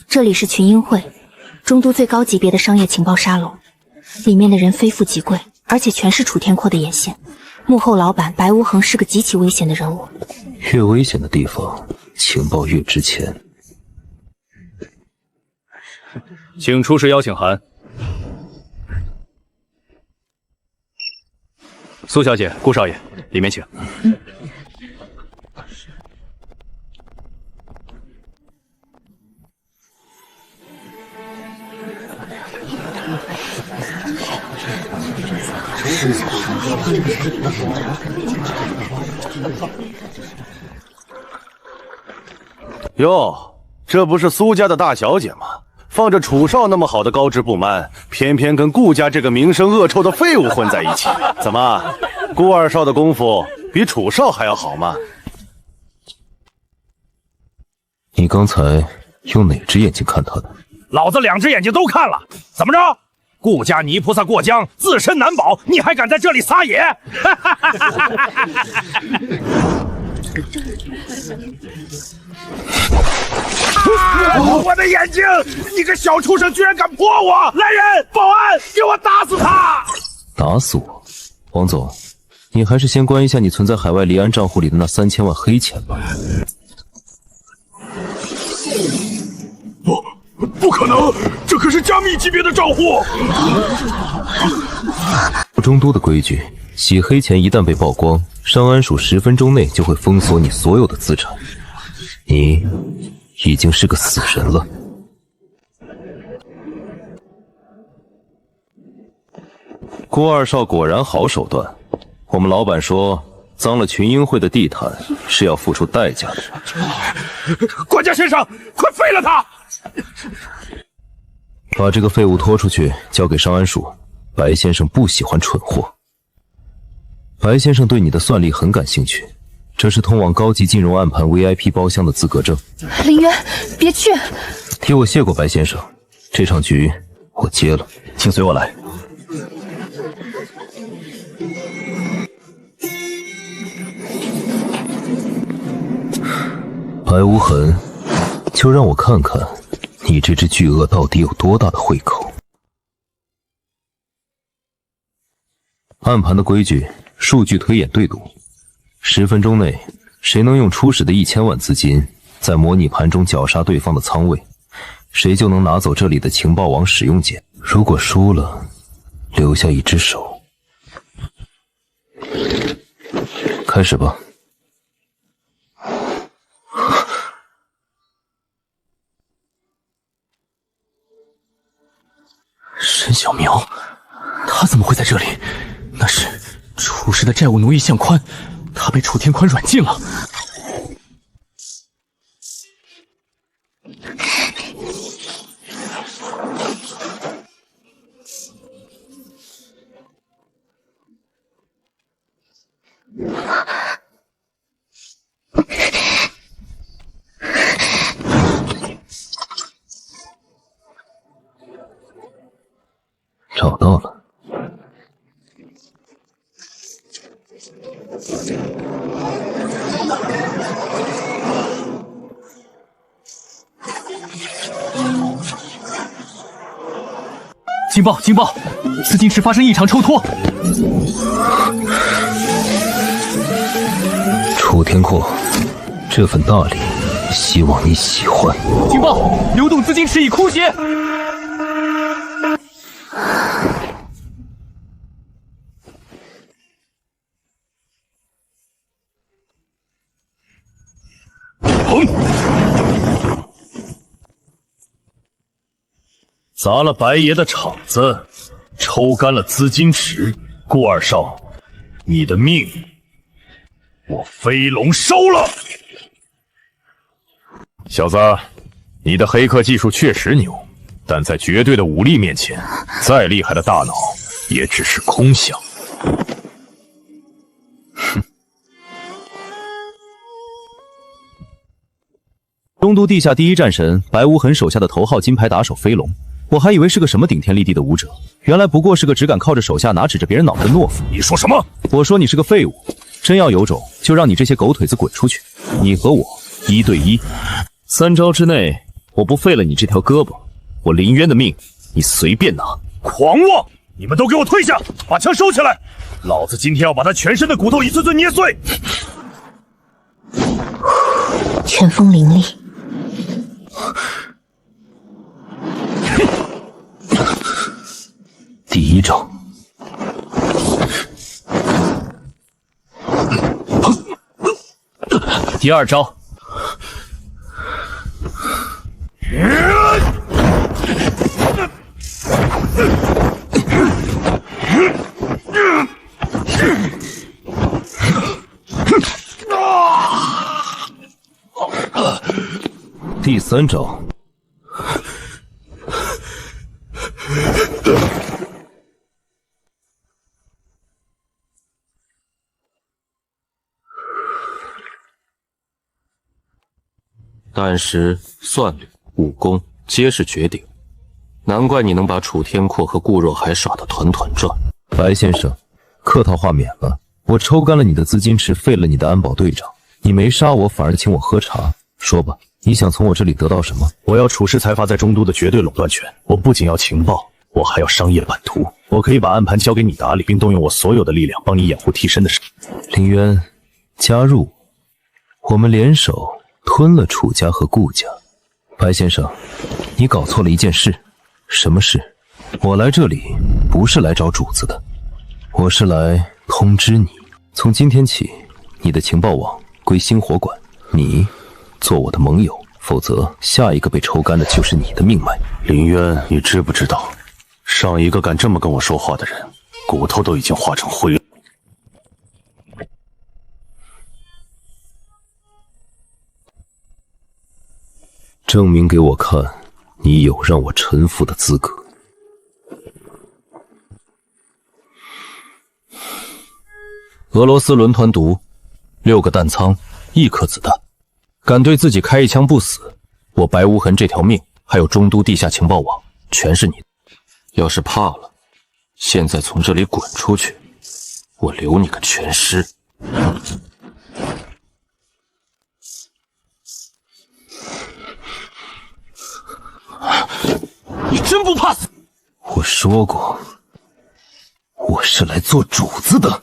这里是群英会，中都最高级别的商业情报沙龙，里面的人非富即贵，而且全是楚天阔的眼线。幕后老板白无恒是个极其危险的人物，越危险的地方，情报越值钱。请出示邀请函。苏小姐、顾少爷，里面请。哟，这不是苏家的大小姐吗？放着楚少那么好的高质不满，偏偏跟顾家这个名声恶臭的废物混在一起。怎么，顾二少的功夫比楚少还要好吗？你刚才用哪只眼睛看他的？老子2只眼睛都看了，怎么着？顾家泥菩萨过江，自身难保，你还敢在这里撒野？我的眼睛！你个小畜生居然敢泼我！来人，报案，给我打死他！打死我？王总，你还是先关一下你存在海外离岸账户里的那3000万黑钱吧。不可能，这可是加密级别的账户。中都的规矩，洗黑钱一旦被曝光，上安署10分钟内就会封锁你所有的资产。你已经是个死人了。顾二少果然好手段。我们老板说，脏了群英会的地毯是要付出代价的。管家先生，快废了他！把这个废物拖出去，交给上安署。白先生不喜欢蠢货。白先生对你的算力很感兴趣，这是通往高级金融暗盘 VIP 包厢的资格证。林渊，别去！替我谢过白先生，这场局我接了，请随我来。白无痕，就让我看看你这只巨鳄到底有多大的胃口。暗盘的规矩，数据推演对赌，10分钟内谁能用初始的1000万资金在模拟盘中绞杀对方的仓位，谁就能拿走这里的情报网使用键。如果输了，留下一只手。开始吧。沈小苗，他怎么会在这里？那是楚氏的债务奴役向宽，他被楚天宽软禁了。找到了。警报！警报！资金池发生异常抽脱。楚天阔，这份大礼，希望你喜欢。警报！流动资金池已枯竭。砸了白爷的场子，抽干了资金池，顾二少，你的命我飞龙收了。小子，你的黑客技术确实牛，但在绝对的武力面前，再厉害的大脑也只是空想。东都地下第一战神白无痕手下的头号金牌打手飞龙，我还以为是个什么顶天立地的武者，原来不过是个只敢靠着手下拿指着别人脑袋的懦夫。你说什么？我说你是个废物，真要有种就让你这些狗腿子滚出去，你和我1对1，3招之内我不废了你这条胳膊，我林渊的命你随便拿。狂妄！你们都给我退下，把枪收起来！老子今天要把他全身的骨头一寸寸捏碎。拳风凌厉。第一招，第二招，第3招。胆识、算律、武功皆是绝顶，难怪你能把楚天阔和顾若海耍得团团转。白先生，客套话免了，我抽干了你的资金池，废了你的安保队长，你没杀我，反而请我喝茶。说吧，你想从我这里得到什么？我要楚氏财阀在中都的绝对垄断权。我不仅要情报，我还要商业版图。我可以把暗盘交给你打理，并动用我所有的力量帮你掩护替身的事。林渊，加入，我们联手吞了楚家和顾家。白先生，你搞错了一件事。什么事？我来这里不是来找主子的，我是来通知你，从今天起，你的情报网归星火管，你做我的盟友，否则下一个被抽干的就是你的命脉。林渊，你知不知道，上一个敢这么跟我说话的人，骨头都已经化成灰了。证明给我看，你有让我臣服的资格。俄罗斯轮团毒，6个弹仓，1颗子弹，敢对自己开一枪不死，我白无痕这条命，还有中都地下情报网，全是你的。要是怕了，现在从这里滚出去，我留你个全尸。你真不怕死？我说过，我是来做主子的。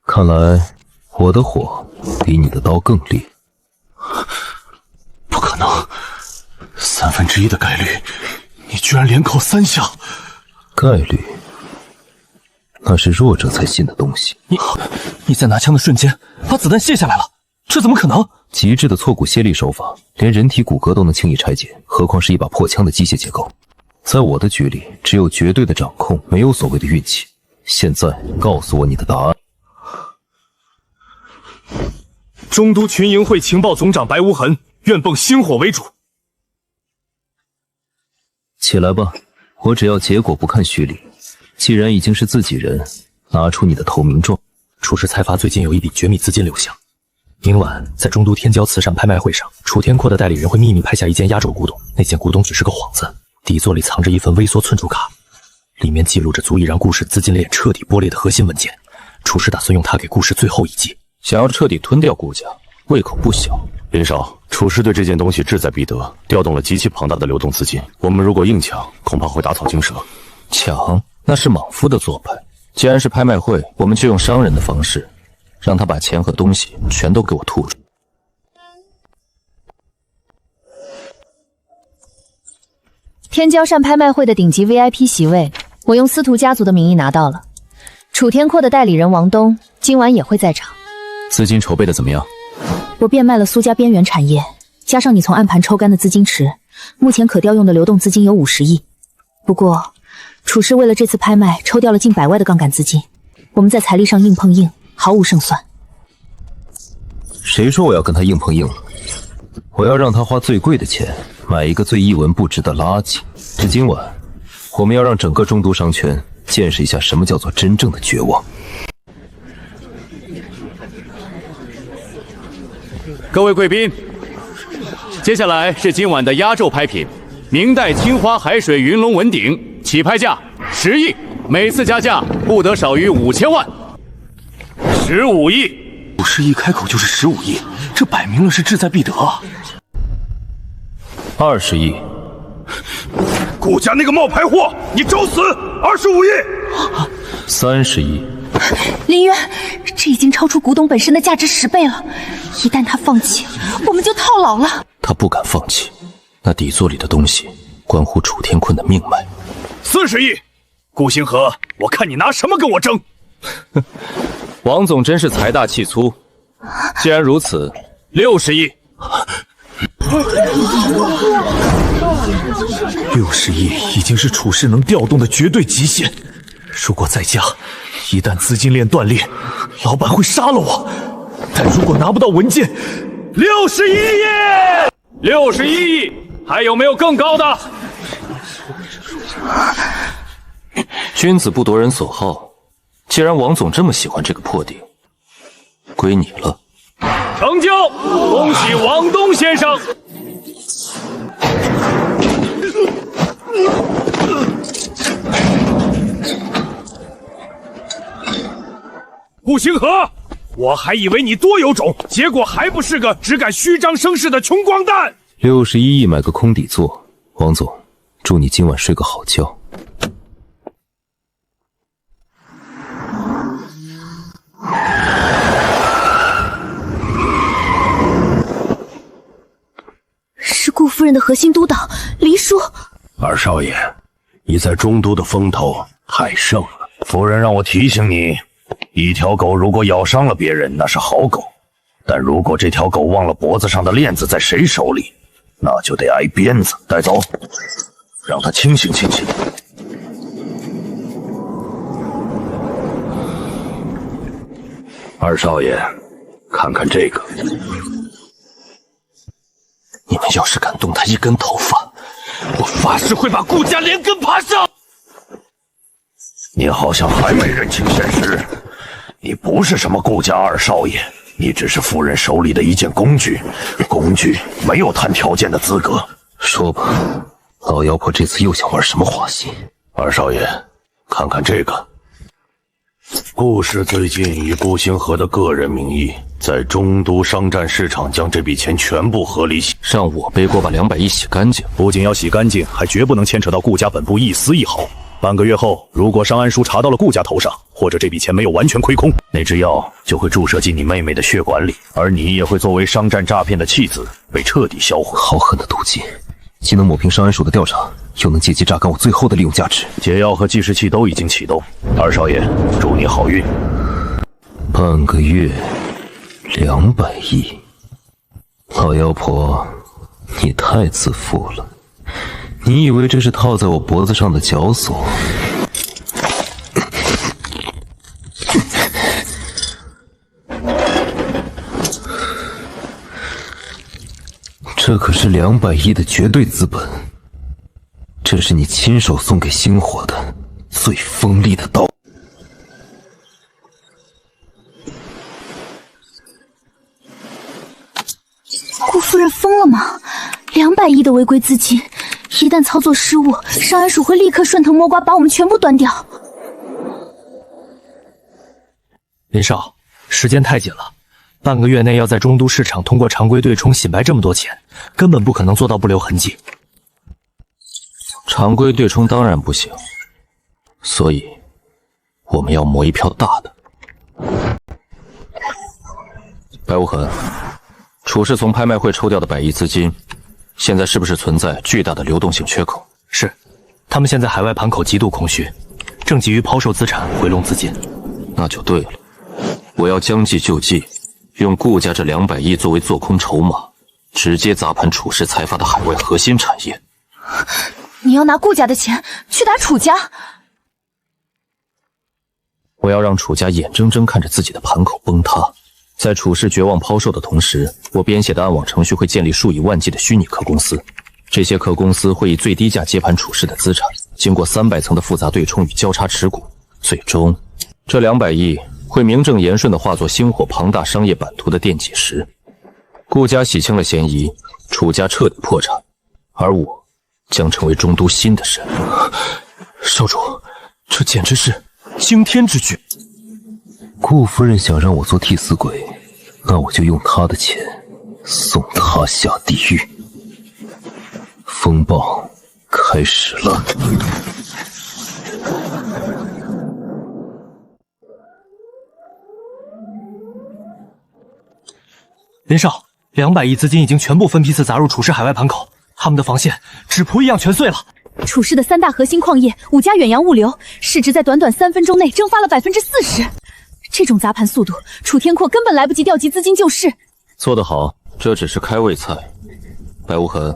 看来我的火比你的刀更烈。不可能，1/3的概率，你居然连扣3下。概率，那是弱者才信的东西。你在拿枪的瞬间把子弹卸下来了，这怎么可能？极致的错骨卸力手法，连人体骨骼都能轻易拆解，何况是一把破枪的机械结构？在我的局里，只有绝对的掌控，没有所谓的运气。现在告诉我你的答案。中都群营会情报总长白无痕愿奉星火为主。起来吧，我只要结果，不看虚礼。既然已经是自己人，拿出你的投名状。楚氏财阀最近有一笔绝密资金流向，明晚在中都天骄慈善拍卖会上，楚天阔的代理人会秘密拍下一件压轴古董，那件古董只是个幌子，底座里藏着一份微缩寸珠卡，里面记录着足以让顾氏资金链彻底剥裂的核心文件。楚氏打算用它给顾氏最后一击。想要彻底吞掉顾家，胃口不小。林少，楚氏对这件东西志在必得，调动了极其庞大的流动资金，我们如果硬抢，恐怕会打草惊蛇。抢那是莽夫的做派。既然是拍卖会，我们就用商人的方式，让他把钱和东西全都给我吐出。天骄善拍卖会的顶级 VIP 席位，我用司徒家族的名义拿到了。楚天阔的代理人王东今晚也会在场。资金筹备的怎么样？我变卖了苏家边缘产业，加上你从暗盘抽干的资金池，目前可调用的流动资金有50亿。不过，楚氏为了这次拍卖抽调了近100万的杠杆资金，我们在财力上硬碰硬，毫无胜算。谁说我要跟他硬碰硬了？我要让他花最贵的钱买一个最一文不值的垃圾。这今晚，我们要让整个中都商圈见识一下什么叫做真正的绝望。各位贵宾，接下来是今晚的压轴拍品——明代青花海水云龙文鼎，起拍价10亿，每次加价不得少于5000万。15亿，50亿开口就是15亿，这摆明了是志在必得啊！20亿，顾家那个冒牌货，你找死！25亿，30亿。林渊，这已经超出古董本身的价值10倍了，一旦他放弃，我们就套牢了。他不敢放弃，那底座里的东西关乎楚天坤的命脉。40亿，顾星河，我看你拿什么跟我争？王总真是财大气粗。既然如此，60亿。60亿已经是处事能调动的绝对极限，如果再加，一旦资金链断裂，老板会杀了我。但如果拿不到文件，61亿，61亿，还有没有更高的？君子不夺人所好，既然王总这么喜欢这个破顶，归你了。成就，恭喜王东先生。顾星河，我还以为你多有种，结果还不是个只敢虚张声势的穷光蛋。61亿买个空底座，王总，祝你今晚睡个好觉。是顾夫人的核心督导黎叔。二少爷，你在中都的风头太盛了。夫人让我提醒你，一条狗如果咬伤了别人，那是好狗；但如果这条狗忘了脖子上的链子在谁手里，那就得挨鞭子。带走，让他清醒清醒。二少爷，看看这个。你们要是敢动他一根头发，我发誓会把顾家连根爬上。你好像还没认清现实，你不是什么顾家二少爷，你只是夫人手里的一件工具，工具没有谈条件的资格。说吧，老妖婆这次又想玩什么花心？二少爷，看看这个。顾氏最近以顾星河的个人名义，在中都商战市场将这笔钱全部合理洗，让我背锅把200亿洗干净。不仅要洗干净，还绝不能牵扯到顾家本部一丝一毫。半个月后，如果商安书查到了顾家头上，或者这笔钱没有完全亏空，那支药就会注射进你妹妹的血管里，而你也会作为商战诈骗的弃子被彻底销毁。好狠的毒计，既能抹平商安署的调查，又能借机榨干我最后的利用价值。解药和计时器都已经启动，二少爷，祝你好运。半个月200亿，老妖婆，你太自负了。你以为这是套在我脖子上的绞索？这可是200亿的绝对资本，这是你亲手送给星火的最锋利的刀。顾夫人疯了吗？200亿的违规资金，一旦操作失误，商安署会立刻顺藤摸瓜把我们全部端掉。林少，时间太紧了，半个月内要在中都市场通过常规对冲洗白这么多钱，根本不可能做到不留痕迹。常规对冲当然不行，所以我们要磨一票大的。白无痕，处事从拍卖会抽调的100亿资金，现在是不是存在巨大的流动性缺口？是，他们现在海外盘口极度空虚，正急于抛售资产回笼资金。那就对了，我要将计就计，用顾家这200亿作为做空筹码，直接砸盘楚氏财阀的海外核心产业。你要拿顾家的钱去打楚家？我要让楚家眼睁睁看着自己的盘口崩塌。在楚氏绝望抛售的同时，我编写的暗网程序会建立数以万计的虚拟壳公司，这些壳公司会以最低价接盘楚氏的资产，经过300层的复杂对冲与交叉持股，最终这200亿会名正言顺地化作星火庞大商业版图的垫脚石。顾家洗清了嫌疑，楚家彻底破产，而我将成为中都新的神。少主，这简直是惊天之举！顾夫人想让我做替死鬼，那我就用她的钱送她下地狱。风暴开始了。林少，200亿资金已经全部分批次砸入楚氏海外盘口，他们的防线纸扑一样全碎了。楚氏的3大核心矿业，5家远洋物流，市值在短短3分钟内蒸发了40%。这种砸盘速度，楚天阔根本来不及调集资金救市。做得好，这只是开胃菜。白无痕，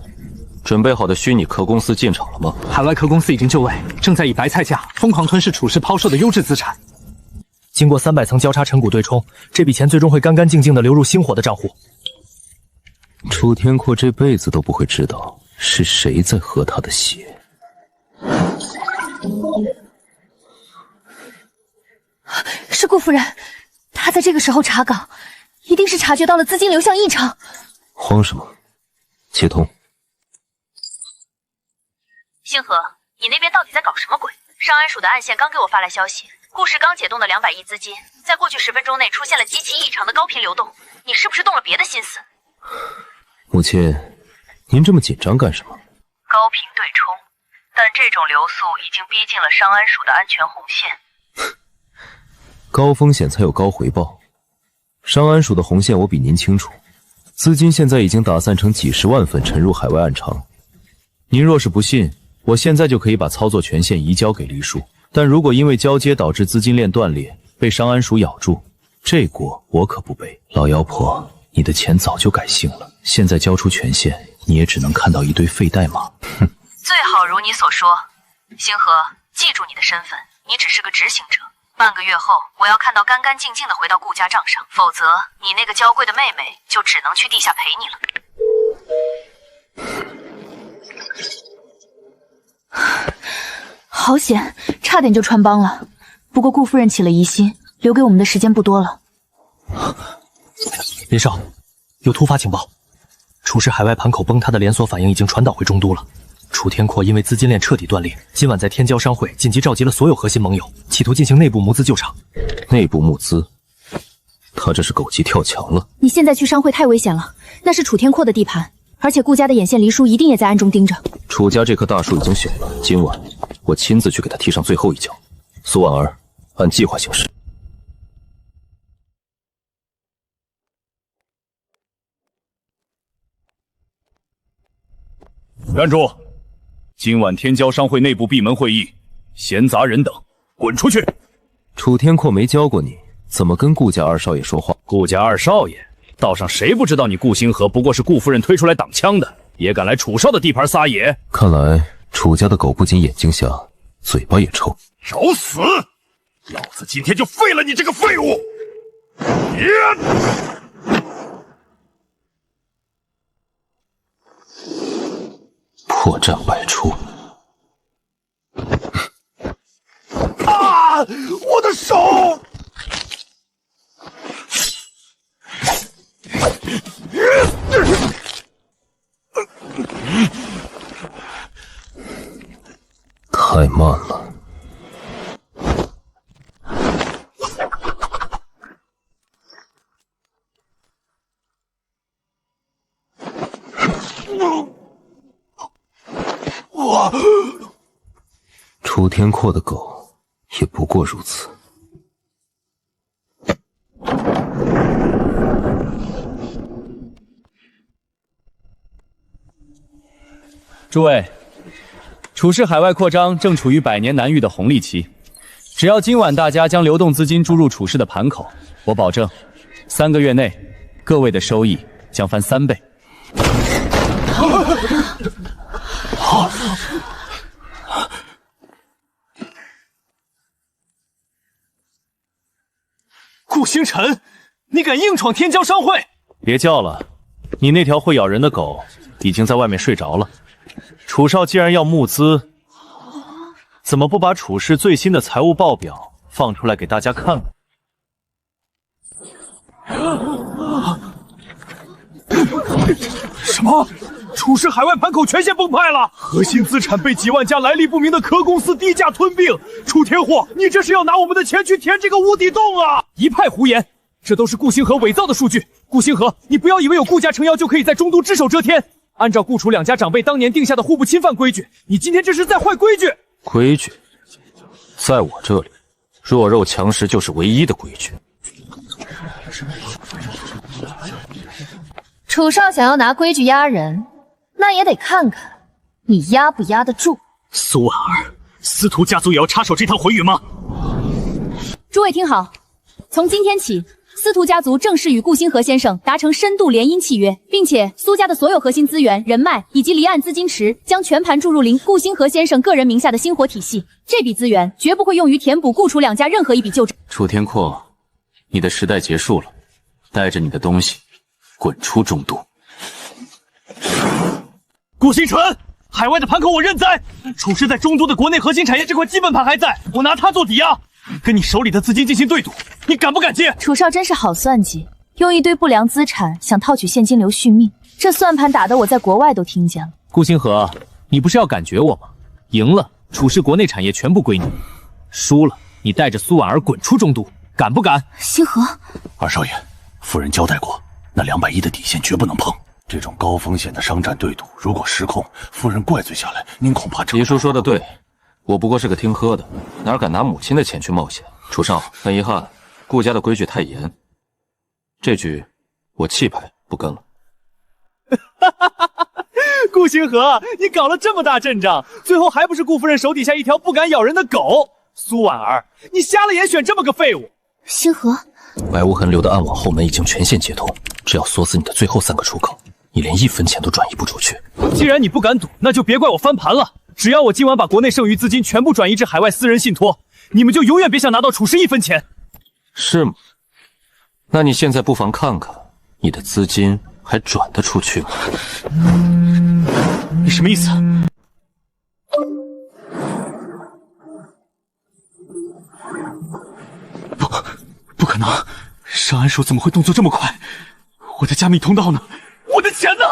准备好的虚拟壳公司进场了吗？海外壳公司已经就位，正在以白菜价疯狂吞噬处士抛售的优质资产。经过300层交叉成股对冲，这笔钱最终会干干净净的流入星火的账户。楚天阔这辈子都不会知道是谁在喝他的血。是顾夫人，她在这个时候查岗，一定是察觉到了资金流向异常。慌什么？接通。星河，你那边到底在搞什么鬼？上安署的暗线刚给我发来消息，顾氏刚解冻的200亿资金，在过去10分钟内出现了极其异常的高频流动。你是不是动了别的心思？母亲，您这么紧张干什么？高频对冲，但这种流速已经逼近了上安署的安全红线。高风险才有高回报，上安署的红线我比您清楚，资金现在已经打散成几十万份沉入海外暗场。您若是不信，我现在就可以把操作权限移交给黎叔，但如果因为交接导致资金链断裂，被上安署咬住，这锅我可不背。老妖婆，你的钱早就改姓了，现在交出权限，你也只能看到一堆废代码。哼，最好如你所说，星河，记住你的身份，你只是个执行者。半个月后，我要看到干干净净的回到顾家账上，否则你那个娇贵的妹妹就只能去地下陪你了。好险，差点就穿帮了。不过顾夫人起了疑心，留给我们的时间不多了。林少，有突发情报，楚氏海外盘口崩塌的连锁反应已经传导回中都了。楚天阔因为资金链彻底断裂，今晚在天骄商会紧急召集了所有核心盟友，企图进行内部募资救场。内部募资？他这是狗急跳墙了。你现在去商会太危险了，那是楚天阔的地盘，而且顾家的眼线黎叔一定也在暗中盯着。楚家这棵大树已经朽了，今晚我亲自去给他踢上最后一脚。苏婉儿，按计划行事。站住！今晚天骄商会内部闭门会议，闲杂人等滚出去！楚天阔没教过你怎么跟顾家二少爷说话。顾家二少爷，道上谁不知道你顾星河不过是顾夫人推出来挡枪的，也敢来楚少的地盘撒野？看来楚家的狗不仅眼睛瞎，嘴巴也臭。找死！老子今天就废了你这个废物！破绽百出。啊！我的手！太慢了。楚天阔的狗也不过如此。诸位，楚氏海外扩张正处于100年难遇的红利期，只要今晚大家将流动资金注入楚氏的盘口，我保证，3个月内各位的收益将翻3倍。顾星辰，你敢硬闯天骄商会？别叫了，你那条会咬人的狗已经在外面睡着了。楚少既然要募资，怎么不把楚氏最新的财务报表放出来给大家看看？什么？楚氏海外盘口全线崩败了，核心资产被几万家来历不明的壳公司低价吞并。楚天祸，你这是要拿我们的钱去填这个无底洞啊！一派胡言，这都是顾星河伪造的数据。顾星河，你不要以为有顾家撑腰就可以在中都只手遮天。按照顾楚两家长辈当年定下的互不侵犯规矩，你今天这是在坏规矩。规矩，在我这里，弱肉强食就是唯一的规矩。楚少想要拿规矩压人，那也得看看你压不压得住。苏婉儿，司徒家族也要插手这趟浑云吗？诸位听好，从今天起，司徒家族正式与顾星河先生达成深度联姻契约，并且苏家的所有核心资源、人脉以及离岸资金池将全盘注入顾星河先生个人名下的星火体系。这笔资源绝不会用于填补顾楚两家任何一笔旧账。楚天阔，你的时代结束了，带着你的东西滚出中都。顾星辰，海外的盘口我认栽，楚氏在中都的国内核心产业这块基本盘还在，我拿它做抵押，跟你手里的资金进行对赌，你敢不敢接？楚少真是好算计，用一堆不良资产想套取现金流续命，这算盘打得我在国外都听见了。顾星河，你不是要感觉我吗？赢了，楚氏国内产业全部归你；输了，你带着苏婉儿滚出中都，敢不敢？星河，二少爷，夫人交代过，那200亿的底线绝不能碰。这种高风险的商战对赌，如果失控，夫人怪罪下来，您恐怕……李叔说的对，我不过是个听喝的，哪敢拿母亲的钱去冒险？楚少，很遗憾，顾家的规矩太严，这局我弃牌不跟了。顾星河，你搞了这么大阵仗，最后还不是顾夫人手底下一条不敢咬人的狗？苏婉儿，你瞎了眼选这么个废物！星河，白无痕留的暗网后门已经全线接通，只要锁死你的最后3个出口，你连1分钱都转移不出去。既然你不敢赌，那就别怪我翻盘了。只要我今晚把国内剩余资金全部转移至海外私人信托，你们就永远别想拿到楚氏1分钱。是吗？那你现在不妨看看，你的资金还转得出去吗？你什么意思？不可能！尚安叔怎么会动作这么快？我的加密通道呢？我的钱呢？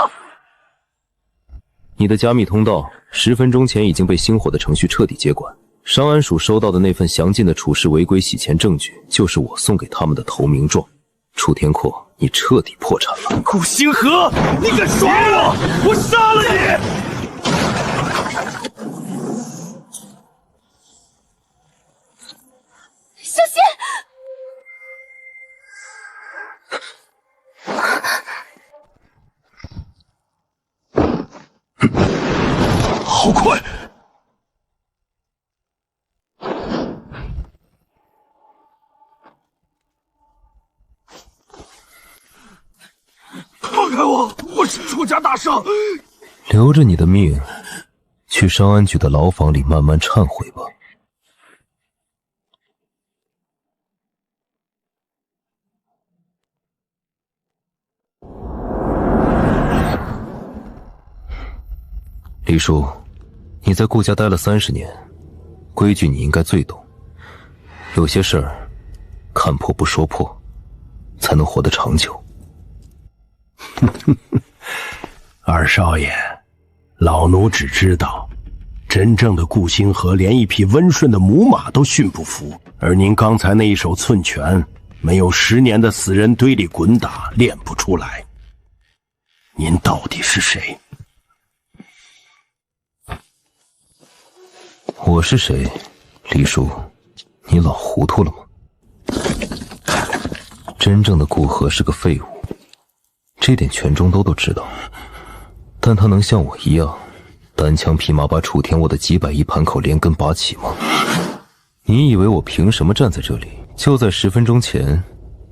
你的加密通道10分钟前已经被星火的程序彻底接管。商安署收到的那份详尽的楚氏违规洗钱证据，就是我送给他们的投名状。楚天阔，你彻底破产了！顾星河，你敢耍我，我杀了你！小心！好快！放开我！我是楚家大圣。留着你的命，去商安局的牢房里慢慢忏悔吧。李叔，你在顾家待了30年，规矩你应该最懂。有些事儿，看破不说破，才能活得长久。二少爷，老奴只知道，真正的顾星河连一匹温顺的母马都驯不服，而您刚才那一手寸拳，没有10年的死人堆里滚打练不出来。您到底是谁？我是谁，李叔？你老糊涂了吗？真正的顾河是个废物，这点全中都知道。但他能像我一样，单枪匹马把楚天沃的几百亿盘口连根拔起吗？你以为我凭什么站在这里？就在10分钟前，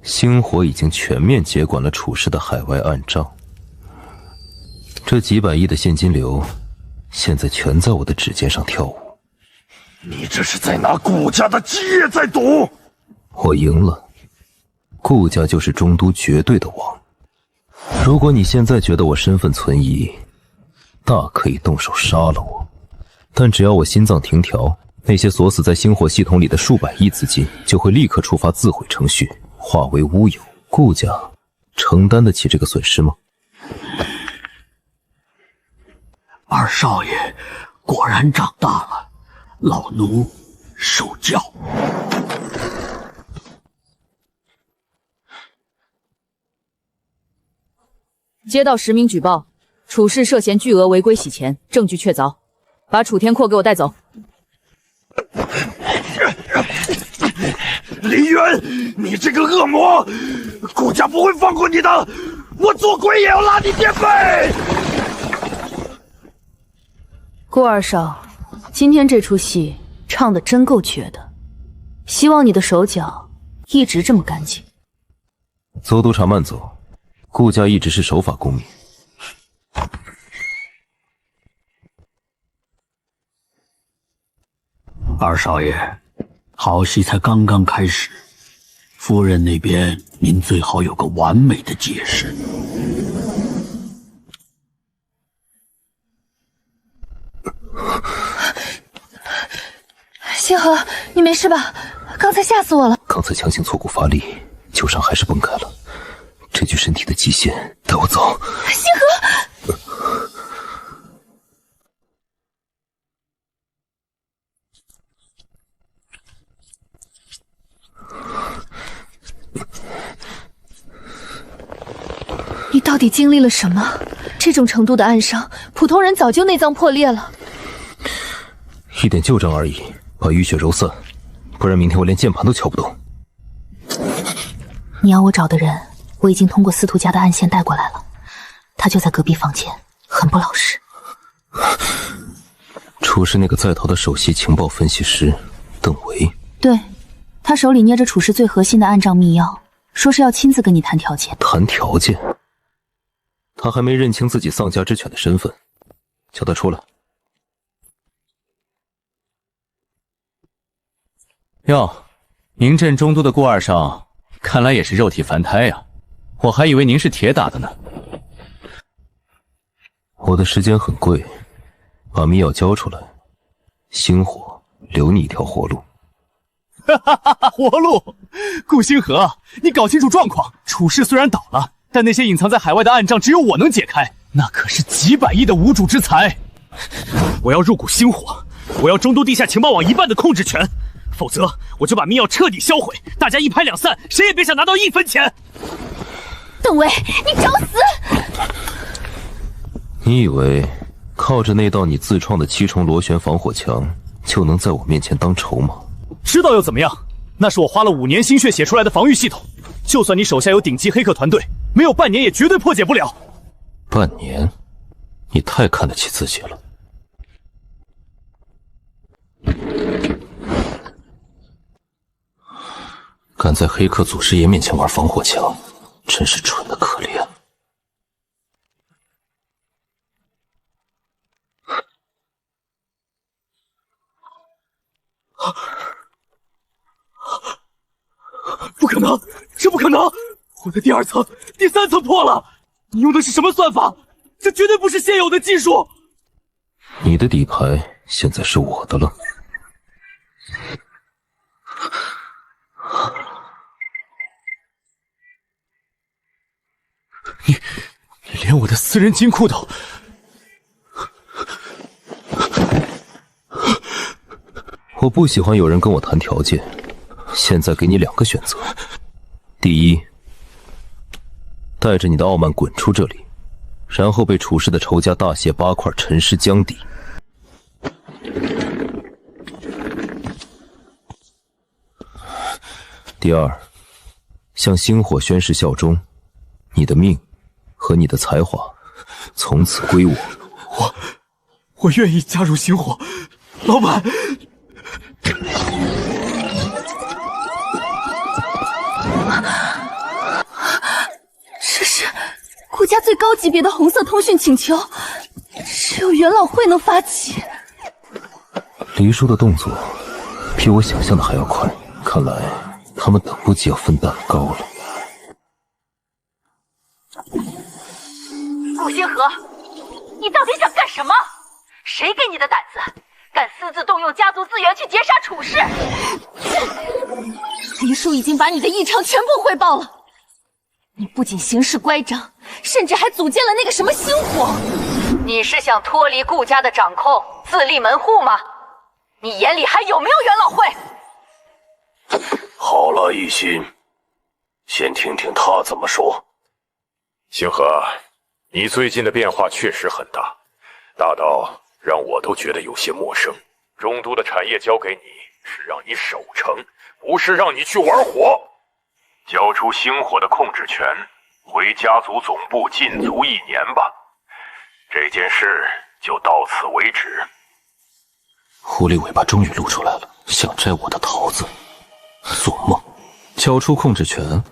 星火已经全面接管了楚氏的海外暗账。这几百亿的现金流，现在全在我的指尖上跳舞。你这是在拿顾家的基业在赌！我赢了，顾家就是中都绝对的王。如果你现在觉得我身份存疑，大可以动手杀了我。但只要我心脏停调，那些锁死在星火系统里的数百亿资金就会立刻触发自毁程序，化为乌有。顾家承担得起这个损失吗？二少爷果然长大了，老奴受教。接到实名举报，楚氏涉嫌巨额违规洗钱，证据确凿，把楚天阔给我带走。林渊，你这个恶魔，顾家不会放过你的，我做鬼也要拉你垫背！顾二少，今天这出戏唱得真够绝的，希望你的手脚一直这么干净。邹督察慢走，顾家一直是守法公民。二少爷，好戏才刚刚开始，夫人那边您最好有个完美的解释。星河，你没事吧？刚才吓死我了。刚才强行挫骨发力，旧伤还是崩开了，这具身体的极限，带我走。星河。你到底经历了什么？这种程度的暗伤，普通人早就内脏破裂了。一点旧伤而已，把淤血揉散，不然明天我连键盘都敲不动。你要我找的人，我已经通过司徒家的暗线带过来了，他就在隔壁房间，很不老实。楚氏那个在逃的首席情报分析师邓维，对，他手里捏着楚氏最核心的暗账密钥，说是要亲自跟你谈条件。谈条件？他还没认清自己丧家之犬的身份，叫他出来。哟，您镇中都的顾二少，看来也是肉体凡胎呀，我还以为您是铁打的呢。我的时间很贵，把密钥交出来，星火留你一条活路。哈哈哈哈！活路，顾星河，你搞清楚状况。楚氏虽然倒了，但那些隐藏在海外的暗账只有我能解开，那可是几百亿的无主之财。我要入股星火，我要中都地下情报网一半的控制权，否则我就把密钥彻底销毁，大家一拍两散，谁也别想拿到1分钱。邓维，你找死！你以为靠着那道你自创的7重螺旋防火墙，就能在我面前当筹码？知道又怎么样？那是我花了5年心血写出来的防御系统，就算你手下有顶级黑客团队，没有半年也绝对破解不了。半年？你太看得起自己了。敢在黑客祖师爷面前玩防火墙，真是蠢得可怜。不可能，这不可能！我的第2层、第3层破了，你用的是什么算法？这绝对不是现有的技术。你的底牌现在是我的了。你连我的私人金库都……我不喜欢有人跟我谈条件，现在给你2个选择：第一，带着你的傲慢滚出这里，然后被楚氏的仇家大卸8块，沉尸江底；第二，向星火宣誓效忠，你的命和你的才华从此归我。我愿意加入星火，老板。这是顾家最高级别的红色通讯请求，只有元老会能发起。黎叔的动作比我想象的还要快，看来他们等不及要分蛋糕了。顾星河，你到底想干什么？谁给你的胆子，敢私自动用家族资源去劫杀楚氏？黎叔已经把你的异常全部汇报了，你不仅行事乖张，甚至还组建了那个什么星火。你是想脱离顾家的掌控，自立门户吗？你眼里还有没有元老会？好了，一心，先听听他怎么说。星河，你最近的变化确实很大，大到让我都觉得有些陌生。中都的产业交给你，是让你守城，不是让你去玩火。交出星火的控制权，回家族总部禁足1年吧。这件事就到此为止。狐狸尾巴终于露出来了，想摘我的桃子，做梦！交出控制权，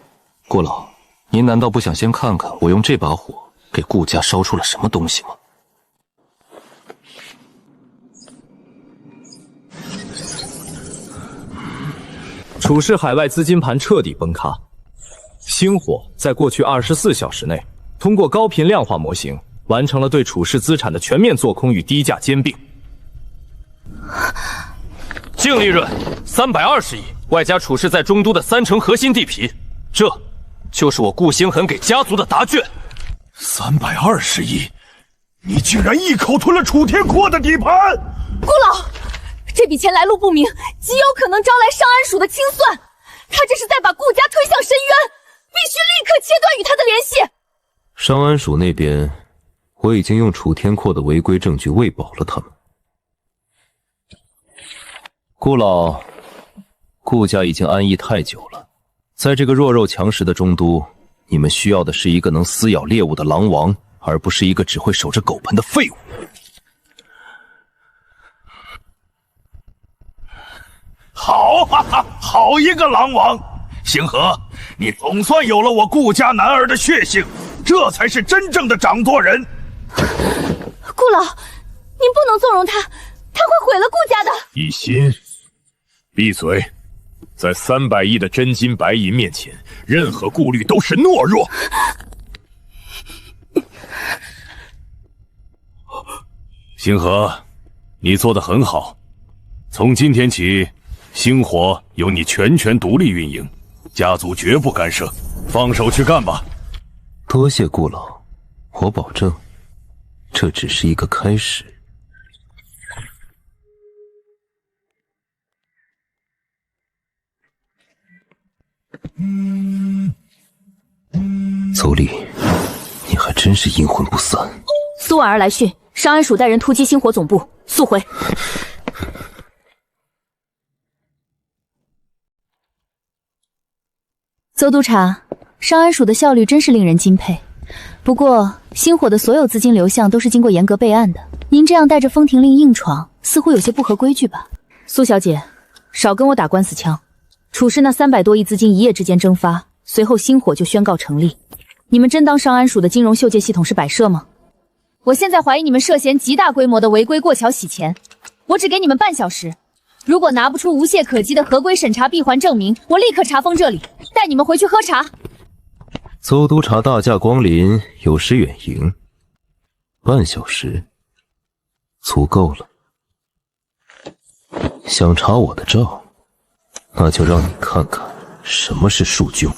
顾老，您难道不想先看看我用这把火给顾家烧出了什么东西吗？楚氏海外资金盘彻底崩塌，星火在过去24小时内，通过高频量化模型，完成了对楚氏资产的全面做空与低价兼并。净利润320亿，外加楚氏在中都的3成核心地皮，这就是我顾星痕给家族的答卷。320亿，你竟然一口吞了楚天阔的底盘！顾老，这笔钱来路不明，极有可能招来上安署的清算。他这是在把顾家推向深渊，必须立刻切断与他的联系。上安署那边，我已经用楚天阔的违规证据喂饱了他们。顾老，顾家已经安逸太久了，在这个弱肉强食的中都，你们需要的是一个能撕咬猎物的狼王，而不是一个只会守着狗盆的废物。好，哈哈，好一个狼王！星河，你总算有了我顾家男儿的血性，这才是真正的掌舵人。顾老，您不能纵容他，他会毁了顾家的。一心，闭嘴！在300亿的真金白银面前，任何顾虑都是懦弱。星河，你做得很好。从今天起，星火由你全权独立运营，家族绝不干涉，放手去干吧。多谢顾老，我保证，这只是一个开始。邹丽，你还真是阴魂不散。苏婉儿来讯，上安署带人突击星火总部，速回。邹督察，上安署的效率真是令人敬佩。不过，星火的所有资金流向都是经过严格备案的。您这样带着封停令硬闯，似乎有些不合规矩吧？苏小姐，少跟我打官司腔。楚氏那300多亿资金一夜之间蒸发，随后星火就宣告成立。你们真当上安署的金融嗅界系统是摆设吗？我现在怀疑你们涉嫌极大规模的违规过桥洗钱，我只给你们半小时。如果拿不出无懈可击的合规审查闭环证明，我立刻查封这里，带你们回去喝茶。邹督察大驾光临，有失远迎。半小时，足够了。想查我的账，那就让你看看什么是数据。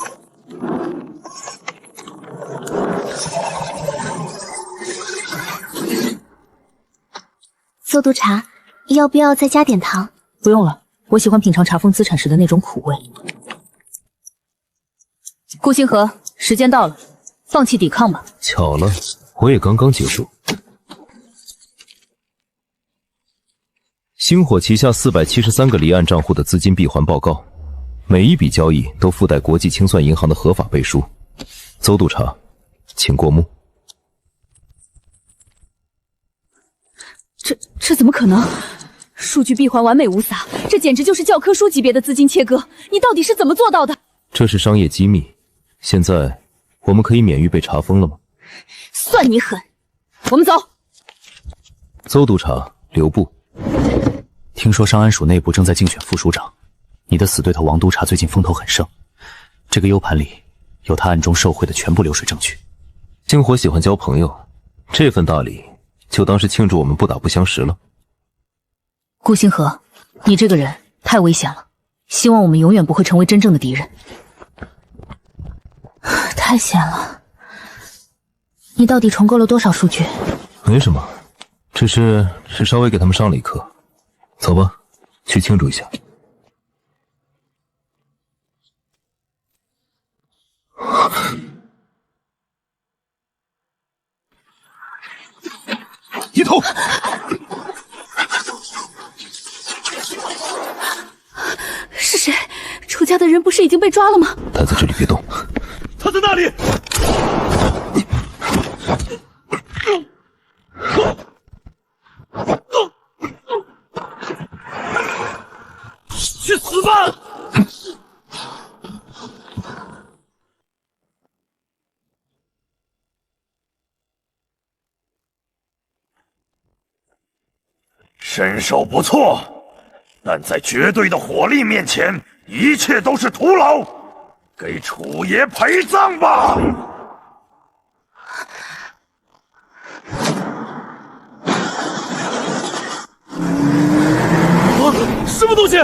邹督察，要不要再加点糖？不用了，我喜欢品尝查封资产时的那种苦味。顾星河，时间到了，放弃抵抗吧。巧了，我也刚刚结束。星火旗下473个离岸账户的资金闭环报告，每一笔交易都附带国际清算银行的合法背书。邹督察，请过目。这怎么可能？数据闭环完美无瑕，这简直就是教科书级别的资金切割！你到底是怎么做到的？这是商业机密，现在我们可以免于被查封了吗？算你狠！我们走。邹督察，留步。听说上安署内部正在竞选副署长，你的死对头王督察最近风头很盛，这个 U 盘里有他暗中受贿的全部流水证据。星火喜欢交朋友，这份大礼就当是庆祝我们不打不相识了。顾星河，你这个人太危险了，希望我们永远不会成为真正的敌人。太险了！你到底重构了多少数据？没什么，只是稍微给他们上了一课。走吧，去庆祝一下。一头。是谁？楚家的人不是已经被抓了吗？待在这里别动。他在那里。去死吧！身手不错，但在绝对的火力面前，一切都是徒劳。给楚爷陪葬吧！什么东西？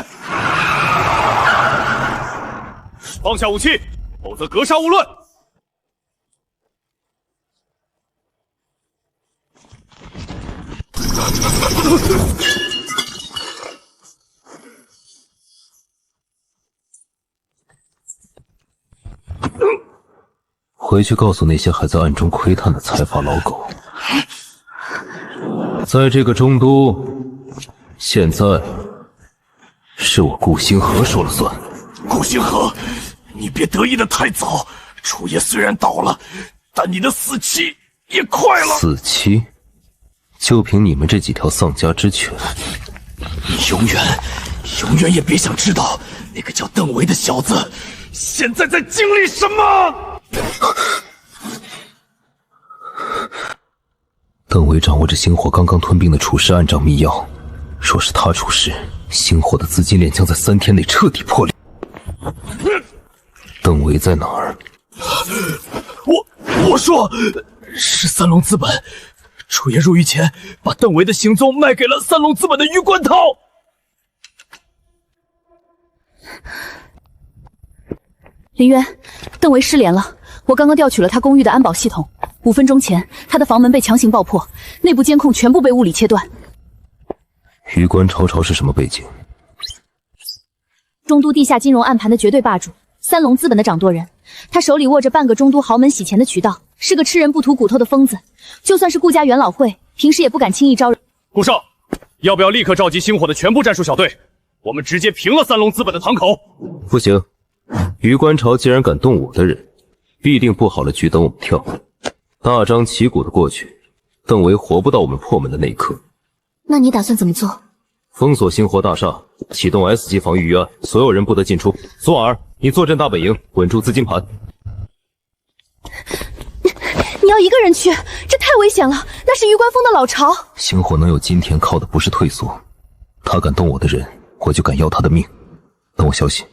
放下武器，否则格杀勿论！回去告诉那些还在暗中窥探的财阀老狗，在这个中都，现在是我顾星河说了算。顾星河，你别得意的太早。楚爷虽然倒了，但你的死期也快了。死期？就凭你们这几条丧家之犬，你永远也别想知道那个叫邓维的小子现在在经历什么。邓维掌握着星火刚刚吞并的楚氏暗障秘药，若是他出事，星火的资金链将在3天内彻底破裂。邓维在哪儿？我说是三龙资本，楚爷入狱前把邓维的行踪卖给了三龙资本的余冠涛。林渊，邓维失联了。我刚刚调取了他公寓的安保系统，5分钟前，他的房门被强行爆破，内部监控全部被物理切断。余关潮是什么背景？中都地下金融暗盘的绝对霸主，三龙资本的掌舵人。他手里握着半个中都豪门洗钱的渠道，是个吃人不吐骨头的疯子。就算是顾家元老会，平时也不敢轻易招惹。顾少，要不要立刻召集星火的全部战术小队？我们直接平了三龙资本的堂口。不行，余关潮既然敢动我的人，必定布好了局等我们跳，大张旗鼓的过去，邓维活不到我们破门的那一刻。那你打算怎么做？封锁星火大厦，启动 S 级防御预案，所有人不得进出。苏尔，你坐镇大本营，稳住资金盘。你要一个人去，这太危险了，那是余关峰的老巢。星火能有今天，靠的不是退缩，他敢动我的人，我就敢要他的命。等我消息。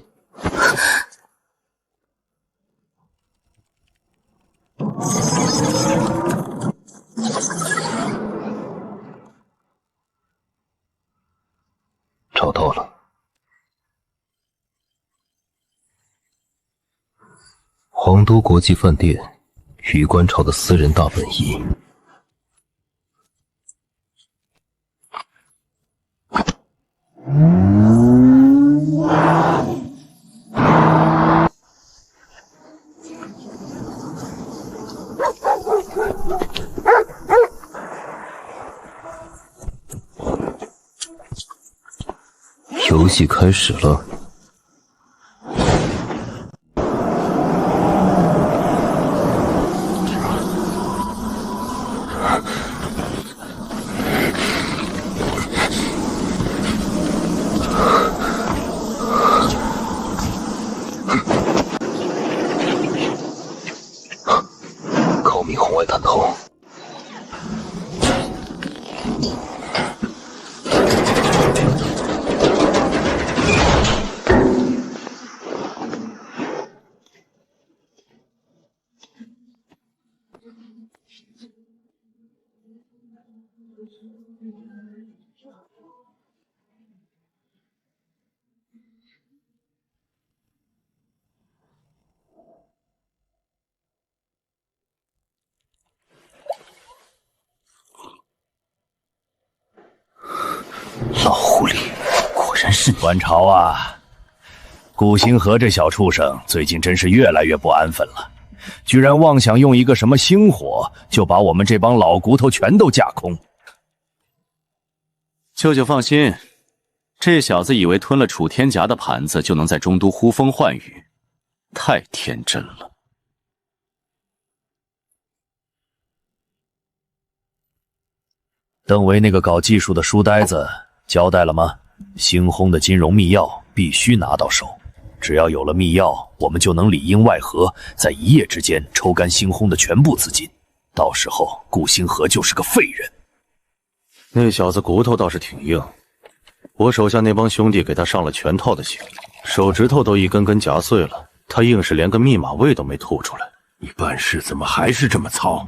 找到了，皇都国际饭店，余关潮的私人大本营。游戏开始了。高明红外弹头。老狐狸，果然是你！关潮啊，顾星河这小畜生最近真是越来越不安分了，居然妄想用一个什么星火就把我们这帮老骨头全都架空。舅舅放心，这小子以为吞了楚天夹的盘子就能在中都呼风唤雨，太天真了。邓维那个搞技术的书呆子交代了吗？星轰的金融密钥必须拿到手，只要有了密钥，我们就能里应外合，在一夜之间抽干星轰的全部资金，到时候顾星河就是个废人。那小子骨头倒是挺硬，我手下那帮兄弟给他上了全套的刑，手指头都一根根夹碎了，他硬是连个密码位都没吐出来。你办事怎么还是这么糙？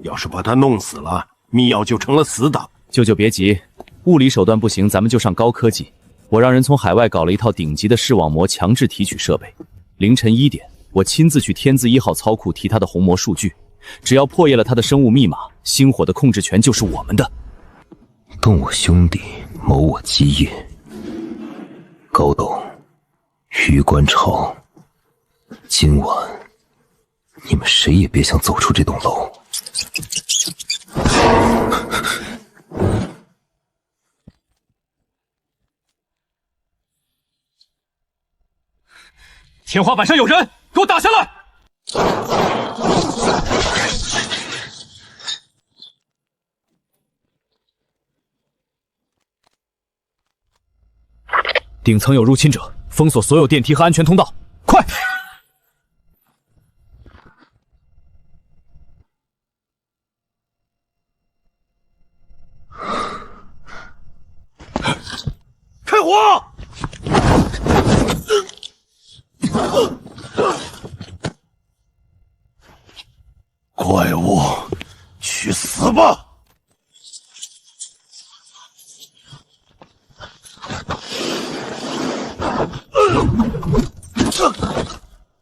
要是把他弄死了，密钥就成了死党。舅舅别急，物理手段不行，咱们就上高科技。我让人从海外搞了一套顶级的视网膜强制提取设备。凌晨1点，我亲自去天字1号仓库提他的虹膜数据。只要破译了他的生物密码，星火的控制权就是我们的。动我兄弟，谋我基业。高董，余观潮，今晚你们谁也别想走出这栋楼。天花板上有人，给我打下来！顶层有入侵者，封锁所有电梯和安全通道，快！开火！怪物，去死吧！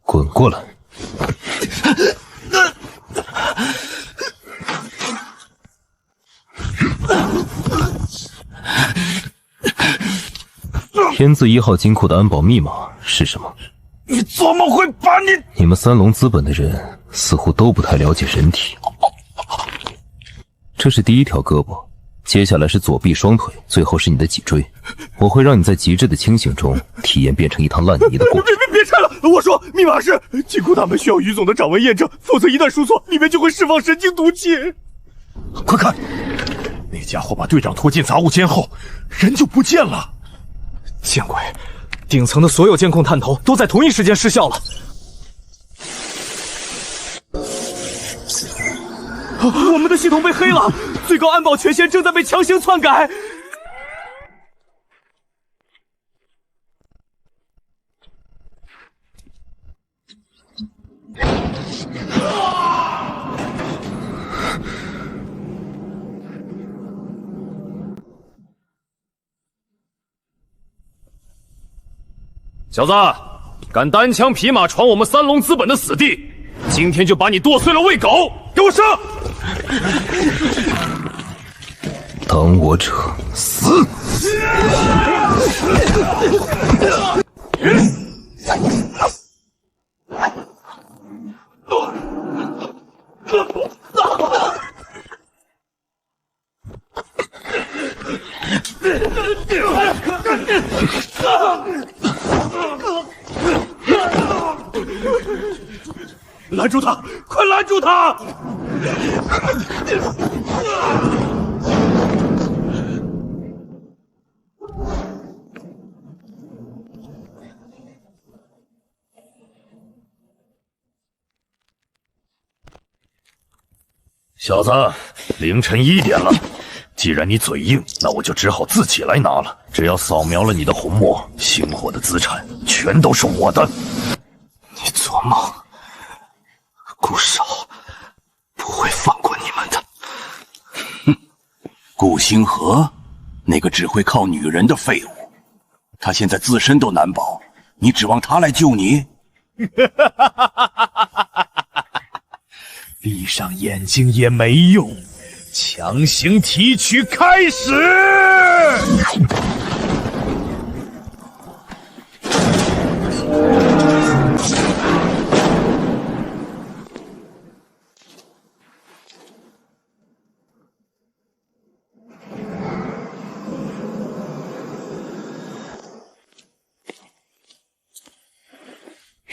滚过来！天字1号金库的安保密码是什么？你怎么会把你们三龙资本的人似乎都不太了解人体。这是第一条胳膊，接下来是左臂、双腿，最后是你的脊椎。我会让你在极致的清醒中体验变成一滩烂泥的过程。别拆了！我说密码是金库大门需要于总的掌纹验证，否则一旦输错，里面就会释放神经毒气。快看，那家伙把队长拖进杂物间后，人就不见了。见鬼！顶层的所有监控探头都在同一时间失效了。我们的系统被黑了，最高安保权限正在被强行篡改。小子，敢单枪匹马闯我们三龙资本的死地，今天就把你剁碎了喂狗！给我上！挡我者死！拦住他！快拦住他！小子，凌晨1点了，既然你嘴硬，那我就只好自己来拿了。只要扫描了你的虹膜，星火的资产全都是我的。你做梦！顾少不会放过你们的。哼，顾星河，那个只会靠女人的废物，他现在自身都难保，你指望他来救你？闭上眼睛也没用，强行提取开始！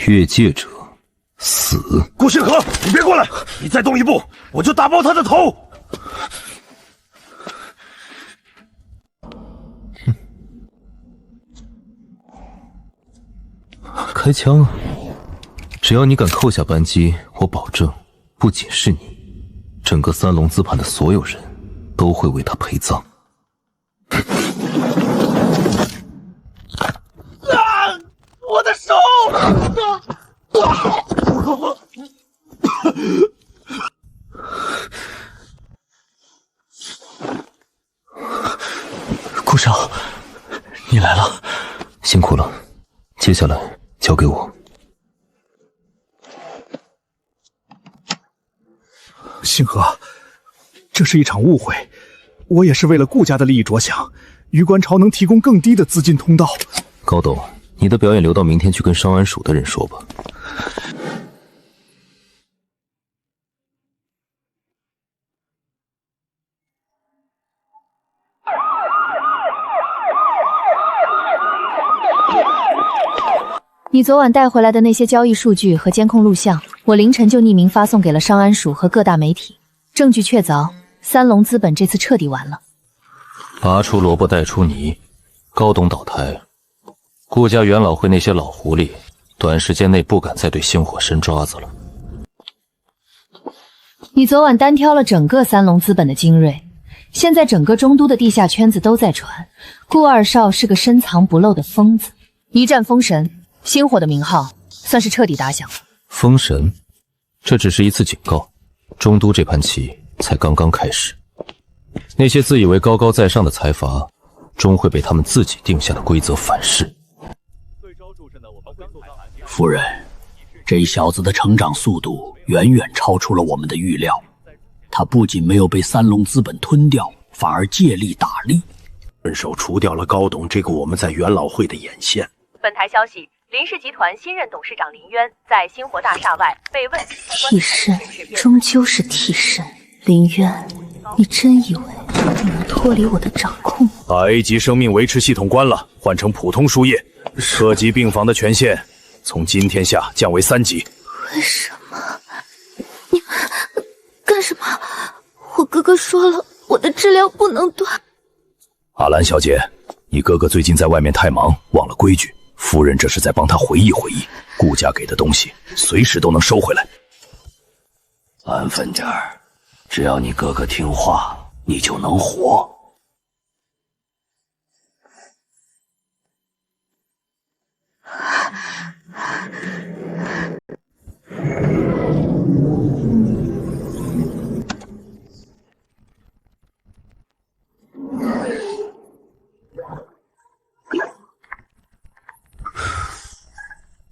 越界者死！顾星河，你别过来！你再动一步，我就打爆他的头！开枪啊！只要你敢扣下扳机，我保证，不仅是你，整个三龙资盘的所有人都会为他陪葬。我的手！顾少，你来了，辛苦了。接下来交给我。星河，这是一场误会，我也是为了顾家的利益着想，余观潮能提供更低的资金通道。高董，你的表演留到明天去跟商安署的人说吧。你昨晚带回来的那些交易数据和监控录像，我凌晨就匿名发送给了商安署和各大媒体，证据确凿，三龙资本这次彻底完了。拔出萝卜带出泥，高董倒台，顾家元老会那些老狐狸，短时间内不敢再对星火伸爪子了。你昨晚单挑了整个三龙资本的精锐，现在整个中都的地下圈子都在传，顾二少是个深藏不露的疯子，一战封神。星火的名号算是彻底打响了。封神，这只是一次警告，中都这盘棋才刚刚开始。那些自以为高高在上的财阀，终会被他们自己定下的规则反噬。夫人，这小子的成长速度远远超出了我们的预料。他不仅没有被三龙资本吞掉，反而借力打力，顺手除掉了高董这个我们在元老会的眼线。本台消息，林氏集团新任董事长林渊在星火大厦外被问及替身终究是替身，林渊，你真以为你能脱离我的掌控？把 A 级生命维持系统关了，换成普通输液。涉及病房的权限从今天下降为3级。为什么？你干什么？我哥哥说了，我的治疗不能断。阿兰小姐，你哥哥最近在外面太忙，忘了规矩。夫人这是在帮他回忆回忆，顾家给的东西随时都能收回来。安分点儿，只要你哥哥听话，你就能活。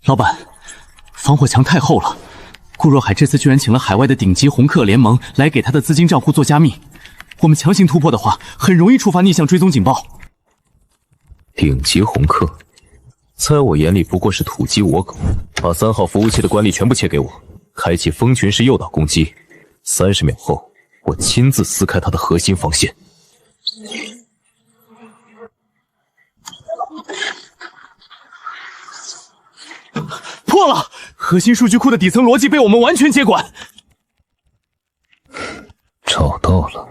老板，防火墙太厚了。顾若海这次居然请了海外的顶级红客联盟来给他的资金账户做加密，我们强行突破的话，很容易触发逆向追踪警报。顶级红客，在我眼里不过是土鸡倭狗。把3号服务器的管理全部切给我，开启蜂群式诱导攻击。30秒后，我亲自撕开他的核心防线。破了！核心数据库的底层逻辑被我们完全接管。找到了。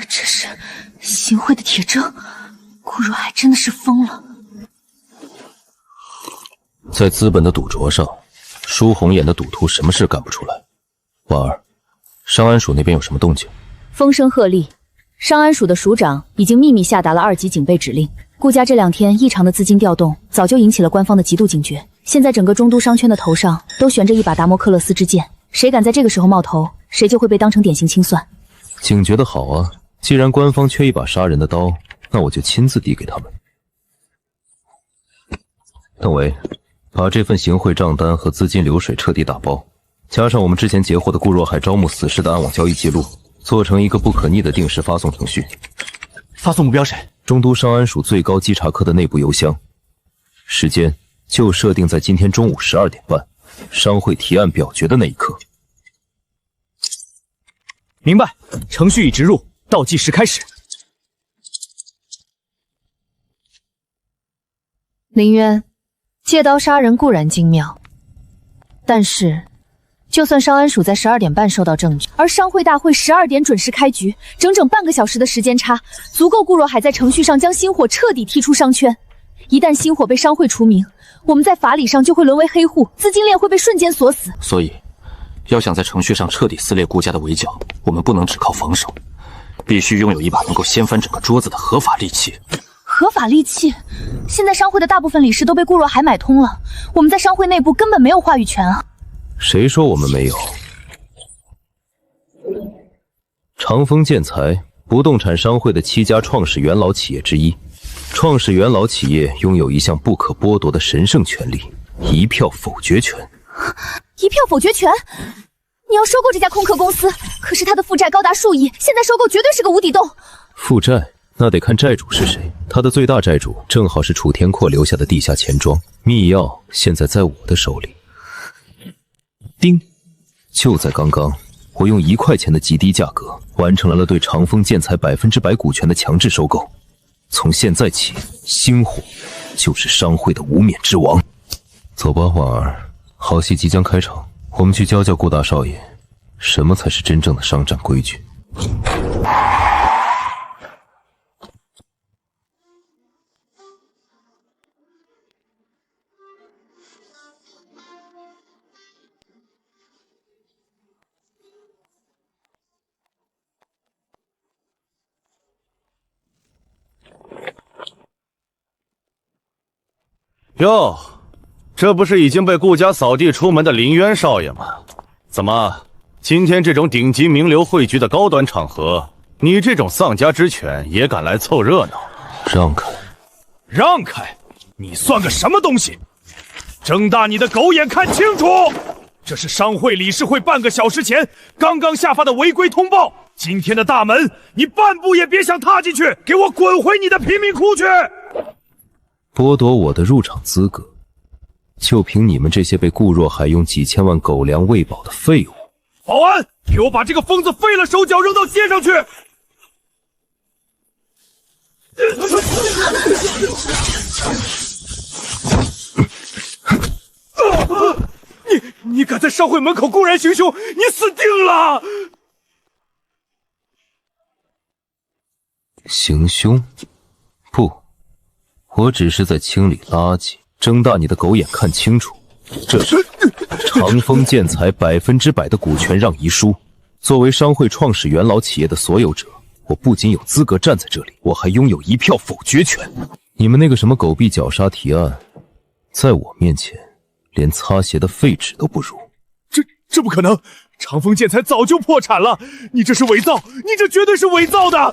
这是行贿的铁证，顾若海真的是疯了。在资本的赌桌上，输红眼的赌徒什么事干不出来。婉儿，商安署那边有什么动静？风声鹤唳，商安署的署长已经秘密下达了2级警备指令。顾家这2天异常的资金调动，早就引起了官方的极度警觉。现在整个中都商圈的头上都悬着一把达摩克勒斯之剑，谁敢在这个时候冒头，谁就会被当成典型清算。警觉的好啊，既然官方缺一把杀人的刀，那我就亲自递给他们。邓伟，把这份行贿账单和资金流水彻底打包，加上我们之前截获的顾若海招募死士的暗网交易记录，做成一个不可逆的定时发送程序。发送目标谁？中都商安署最高稽查科的内部邮箱，时间就设定在今天中午12点半，商会提案表决的那一刻。明白，程序已植入，倒计时开始。林渊，借刀杀人固然精妙，但是就算商安署在12点半收到证据，而商会大会12点准时开局，整整半个小时的时间差，足够顾若海在程序上将星火彻底踢出商圈。一旦星火被商会除名，我们在法理上就会沦为黑户，资金链会被瞬间锁死。所以，要想在程序上彻底撕裂顾家的围剿，我们不能只靠防守，必须拥有一把能够掀翻整个桌子的合法利器。合法利器？现在商会的大部分理事都被顾若海买通了，我们在商会内部根本没有话语权啊！谁说我们没有？长丰建材，不动产商会的7家创始元老企业之一。创始元老企业拥有一项不可剥夺的神圣权利——一票否决权。一票否决权？你要收购这家空壳公司，可是他的负债高达数亿，现在收购绝对是个无底洞。负债？那得看债主是谁。他的最大债主正好是楚天阔留下的地下钱庄，密钥现在在我的手里。叮！就在刚刚，我用1块钱的极低价格完成了对长丰建材100%股权的强制收购。从现在起，星火就是商会的无冕之王。走吧，婉儿，好戏即将开场，我们去教教顾大少爷，什么才是真正的商战规矩。哟，这不是已经被顾家扫地出门的林渊少爷吗？怎么，今天这种顶级名流汇聚的高端场合，你这种丧家之犬也敢来凑热闹？让开！让开！你算个什么东西？睁大你的狗眼看清楚！这是商会理事会半个小时前刚刚下发的违规通报，今天的大门你半步也别想踏进去！给我滚回你的贫民窟去！剥夺我的入场资格，就凭你们这些被顾若海用几千万狗粮喂饱的废物！保安，给我把这个疯子废了手脚扔到街上去！你敢在商会门口公然行凶，你死定了！行凶？不，我只是在清理垃圾。睁大你的狗眼看清楚，这是长丰建材100%的股权让遗书。作为商会创始元老企业的所有者，我不仅有资格站在这里，我还拥有1票否决权。你们那个什么狗币绞杀提案，在我面前连擦鞋的废纸都不如。这不可能！长丰建材早就破产了，你这是伪造，你这绝对是伪造的！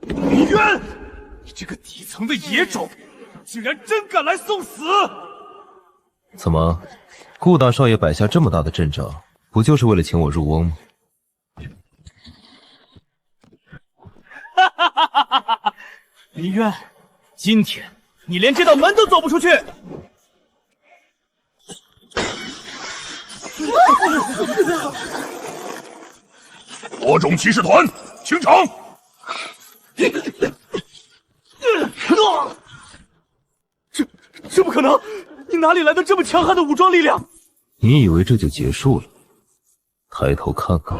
李渊，你这个底层的野种，竟然真敢来送死！怎么，顾大少爷摆下这么大的阵仗，不就是为了请我入瓮吗？林渊，今天你连这道门都走不出去！火种骑士团清场！这不可能！你哪里来的这么强悍的武装力量？你以为这就结束了？抬头看看。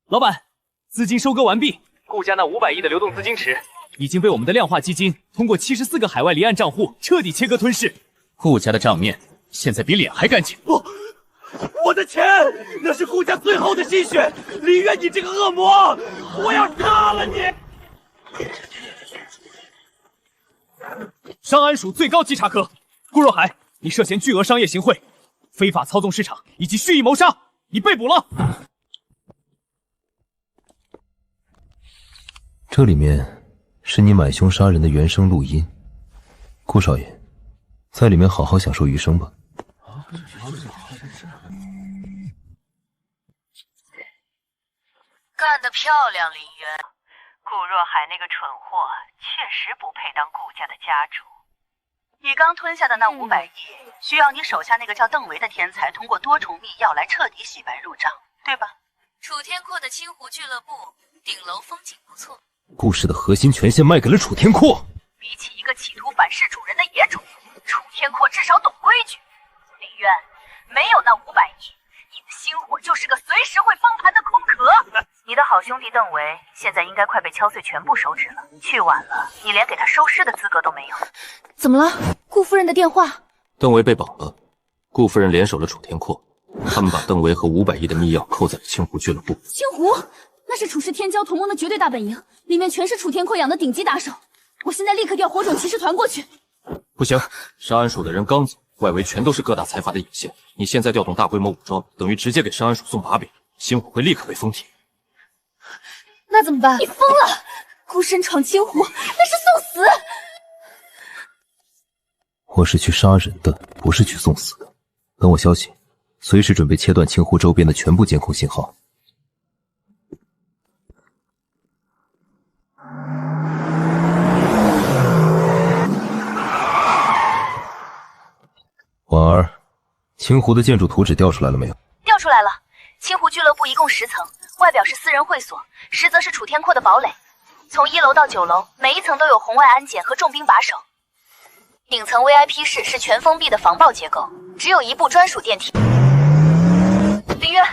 老板，资金收割完毕，顾家那500亿的流动资金池已经被我们的量化基金通过74个海外离岸账户彻底切割吞噬。顾家的账面现在比脸还干净。我的钱，那是顾家最后的心血！李渊，你这个恶魔，我要杀了你！商安署最高稽查科，顾若海，你涉嫌巨额商业行贿、非法操纵市场以及蓄意谋杀，你被捕了。这里面是你买凶杀人的原声录音，顾少爷，在里面好好享受余生吧。干得漂亮，林渊！顾若海那个蠢货确实不配当顾家的家主。你刚吞下的那500亿，需要你手下那个叫邓维的天才通过多重密钥来彻底洗白入账，对吧？楚天阔的清湖俱乐部顶楼风景不错，顾氏的核心权限卖给了楚天阔。比起一个企图反噬主人的野种，楚天阔至少懂规矩。林渊，没有那500亿，你的星火就是个随时会封盘的空壳。你的好兄弟邓维现在应该快被敲碎全部手指了，去晚了，你连给他收尸的资格都没有。怎么了？顾夫人的电话。邓维被绑了，顾夫人联手了楚天阔，他们把邓维和500亿的密钥扣在了青湖俱乐部。青湖，那是楚氏天骄同盟的绝对大本营，里面全是楚天阔养的顶级打手。我现在立刻调火种骑士团过去。不行，商安署的人刚走，外围全都是各大财阀的眼线。你现在调动大规模武装，等于直接给商安署送把柄，星火会立刻被封停。那怎么办？你疯了！孤身闯青湖，那是送死！我是去杀人的，不是去送死的。等我消息，随时准备切断青湖周边的全部监控信号。婉儿，青湖的建筑图纸调出来了没有？调出来了。青湖俱乐部一共10层，外表是私人会所，实则是楚天阔的堡垒。从1楼到9楼，每一层都有红外安检和重兵把守。顶层 VIP 室是全封闭的防爆结构，只有1部专属电梯。林渊，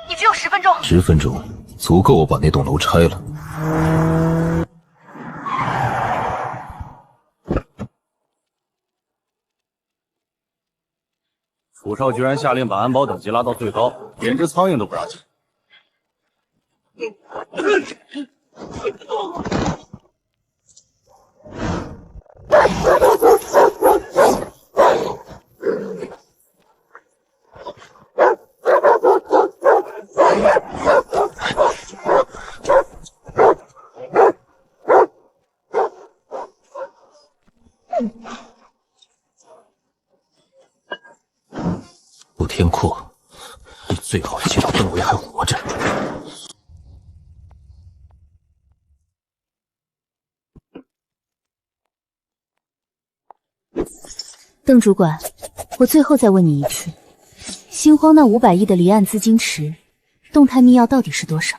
你只有10分钟。10分钟足够我把那栋楼拆了。楚少居然下令把安保等级拉到最高，连只苍蝇都不让进。楚天阔，你最好祈祷邓维还活着。邓主管，我最后再问你一次，新荒那500亿的离岸资金池，动态密钥到底是多少？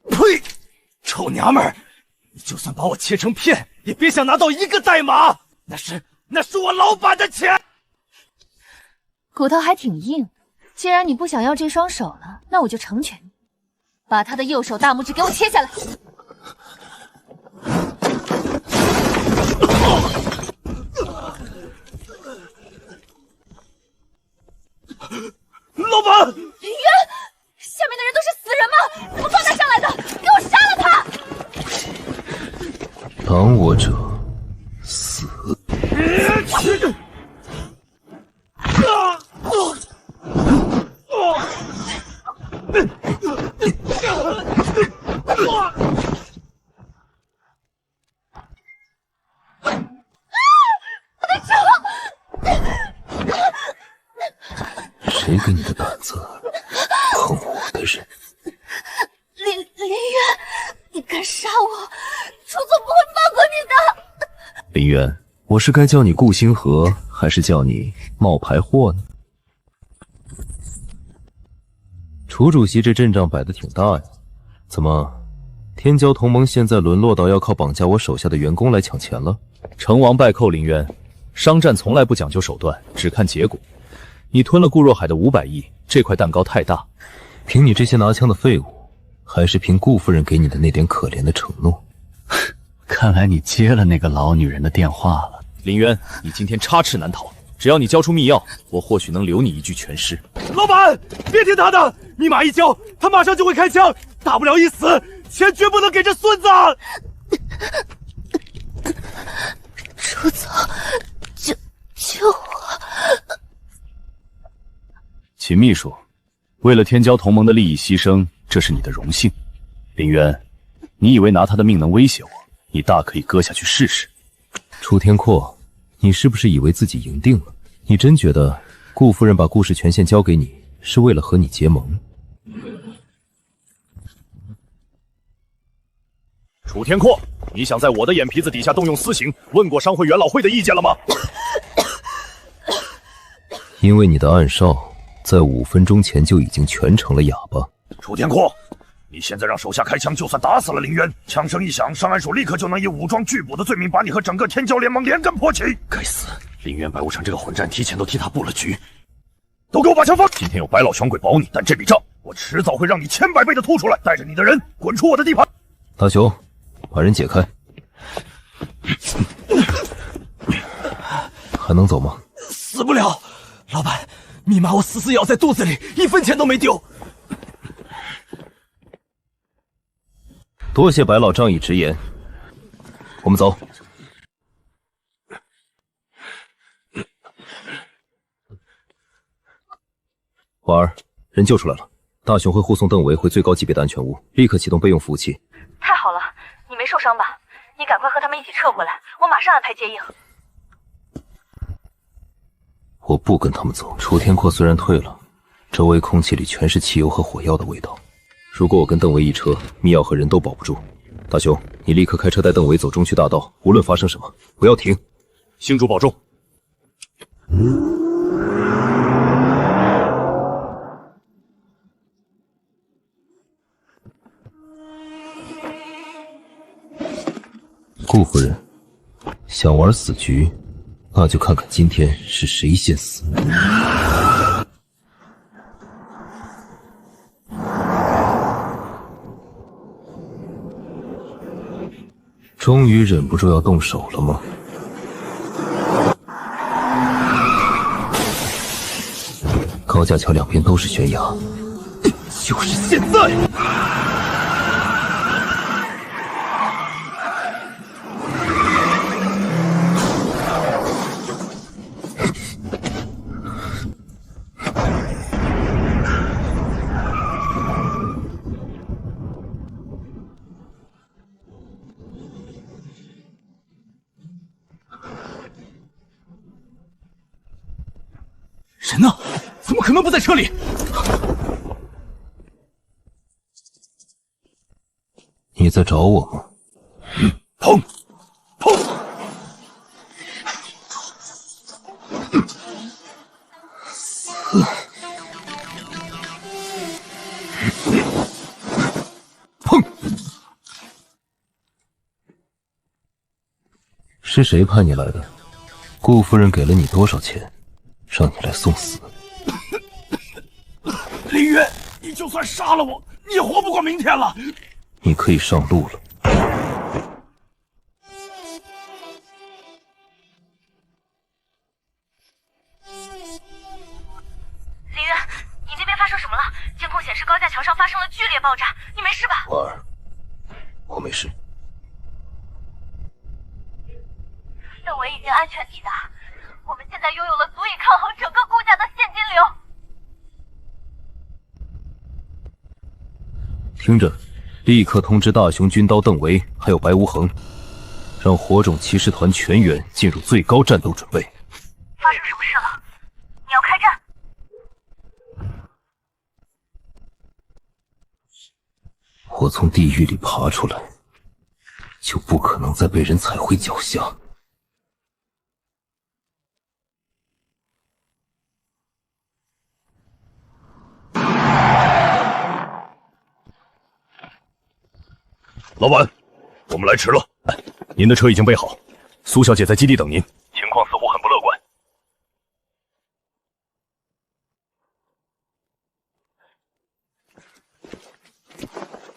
呸！臭娘们儿，你就算把我切成片，也别想拿到1个代码，那是我老板的钱。骨头还挺硬，既然你不想要这双手了，那我就成全你，把他的右手大拇指给我切下来。老板，林渊，下面的人都是死人吗？怎么放他上来的？给我杀了他！挡我者死。谁给你的胆子碰我的人？林渊，你敢杀我，楚总不会放过你的。林渊，我是该叫你顾星河，还是叫你冒牌货呢？楚主席这阵仗摆得挺大呀，怎么，天骄同盟现在沦落到要靠绑架我手下的员工来抢钱了？成王败寇，林渊，商战从来不讲究手段，只看结果。你吞了顾若海的500亿，这块蛋糕太大。凭你这些拿枪的废物，还是凭顾夫人给你的那点可怜的承诺？看来你接了那个老女人的电话了。林渊，你今天插翅难逃，只要你交出密钥，我或许能留你一具全尸。老板，别听他的，密码一交，他马上就会开枪，大不了一死，钱绝不能给这孙子。楚总，救我！秦秘书，为了天骄同盟的利益牺牲，这是你的荣幸。林渊，你以为拿他的命能威胁我？你大可以割下去试试。楚天阔，你是不是以为自己赢定了？你真觉得顾夫人把顾氏权限交给你，是为了和你结盟？楚天阔，你想在我的眼皮子底下动用私刑，问过商会元老会的意见了吗？因为你的暗哨在5分钟前就已经全成了哑巴。楚天阔，你现在让手下开枪，就算打死了林渊，枪声一响，上安署立刻就能以武装拒捕的罪名把你和整个天骄联盟连根破起。该死，林渊、白无常这个混战提前都替他布了局。都给我把枪放！今天有白老穷鬼保你，但这笔账我迟早会让你千百倍的吐出来。带着你的人滚出我的地盘！大雄，把人解开。还能走吗？死不了，老板，密码我死死咬在肚子里，1分钱都没丢。多谢白老仗义直言，我们走。婉儿，人救出来了，大雄会护送邓维回最高级别的安全屋，立刻启动备用服务器。太好了，你没受伤吧？你赶快和他们一起撤回来，我马上安排接应。我不跟他们走。楚天阔虽然退了，周围空气里全是汽油和火药的味道。如果我跟邓维一车，密钥和人都保不住。大雄，你立刻开车带邓维走中区大道，无论发生什么，不要停。星主保重。顾夫人，想玩死局，那就看看今天是谁先死。终于忍不住要动手了吗？高架桥两边都是悬崖，就是现在！人呢？怎么可能不在车里？你在找我吗？砰！砰！砰！是谁派你来的？顾夫人给了你多少钱，让你来送死？林渊，你就算杀了我，你也活不过明天了。你可以上路了。林渊，你那边发生什么了？监控显示高架桥上发生了剧烈爆炸，你没事吧？婉儿，我没事。邓维已经安全抵达，我们现在拥有了足以抗衡整个顾家的现金流。听着，立刻通知大雄军刀邓维还有白无恒，让火种骑士团全员进入最高战斗准备。发生什么事了？你要开战？我从地狱里爬出来，就不可能再被人踩回脚下。老板，我们来迟了。您的车已经备好，苏小姐在基地等您。情况似乎很不乐观。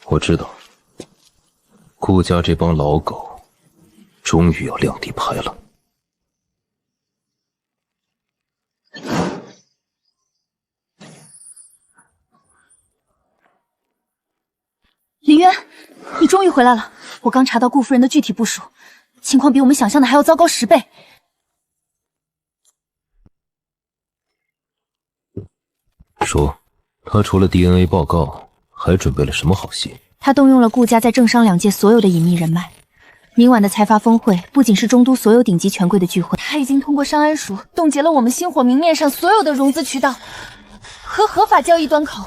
我知道，顾家这帮老狗终于要亮底牌了。林渊，你终于回来了！我刚查到顾夫人的具体部署，情况比我们想象的还要糟糕10倍。说，他除了 DNA 报告，还准备了什么好戏？他动用了顾家在政商两界所有的隐秘人脉。明晚的财阀峰会不仅是中都所有顶级权贵的聚会，他已经通过商安署冻结了我们星火明面上所有的融资渠道和合法交易端口。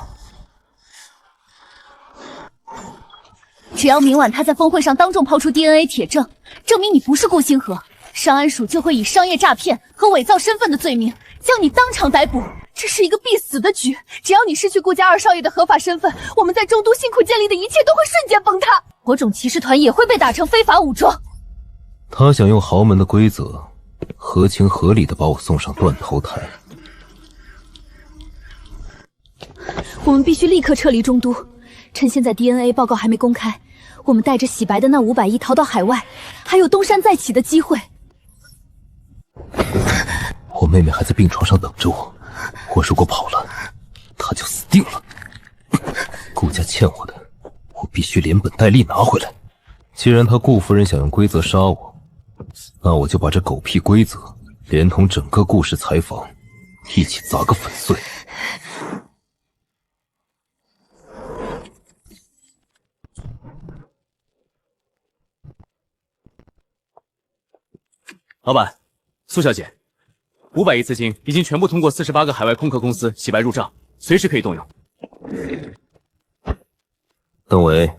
只要明晚他在峰会上当众抛出 DNA 铁证，证明你不是顾星河，商安署就会以商业诈骗和伪造身份的罪名将你当场逮捕，这是一个必死的局，只要你失去顾家二少爷的合法身份，我们在中都辛苦建立的一切都会瞬间崩塌，火种骑士团也会被打成非法武装。他想用豪门的规则，合情合理的把我送上断头台。我们必须立刻撤离中都，趁现在 DNA 报告还没公开，我们带着洗白的那500亿逃到海外，还有东山再起的机会。我妹妹还在病床上等着我，我如果跑了，她就死定了。顾家欠我的，我必须连本带利拿回来。既然他顾夫人想用规则杀我，那我就把这狗屁规则连同整个顾氏财坊一起砸个粉碎。老板，苏小姐，500亿资金已经全部通过48个海外空壳公司洗白入账，随时可以动用。邓伟，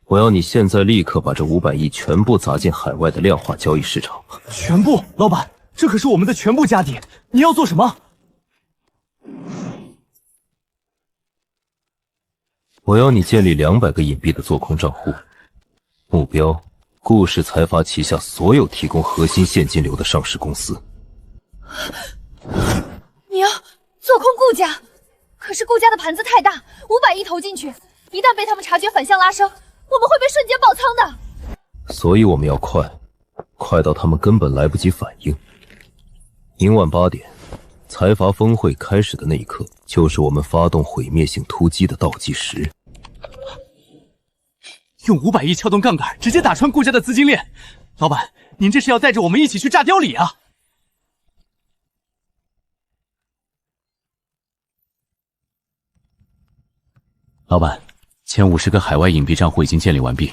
我要你现在立刻把这500亿全部砸进海外的量化交易市场。全部？老板，这可是我们的全部家底，你要做什么？我要你建立200个隐蔽的做空账户，目标顾氏财阀旗下所有提供核心现金流的上市公司。你要做空顾家，可是顾家的盘子太大，500亿投进去，一旦被他们察觉反向拉升，我们会被瞬间爆仓的。所以我们要快，快到他们根本来不及反应。明晚8点，财阀峰会开始的那一刻，就是我们发动毁灭性突击的倒计时。用500亿撬动杠杆，直接打穿顾家的资金链。老板，您这是要带着我们一起去炸雕里啊？老板，前50个海外隐蔽账户已经建立完毕，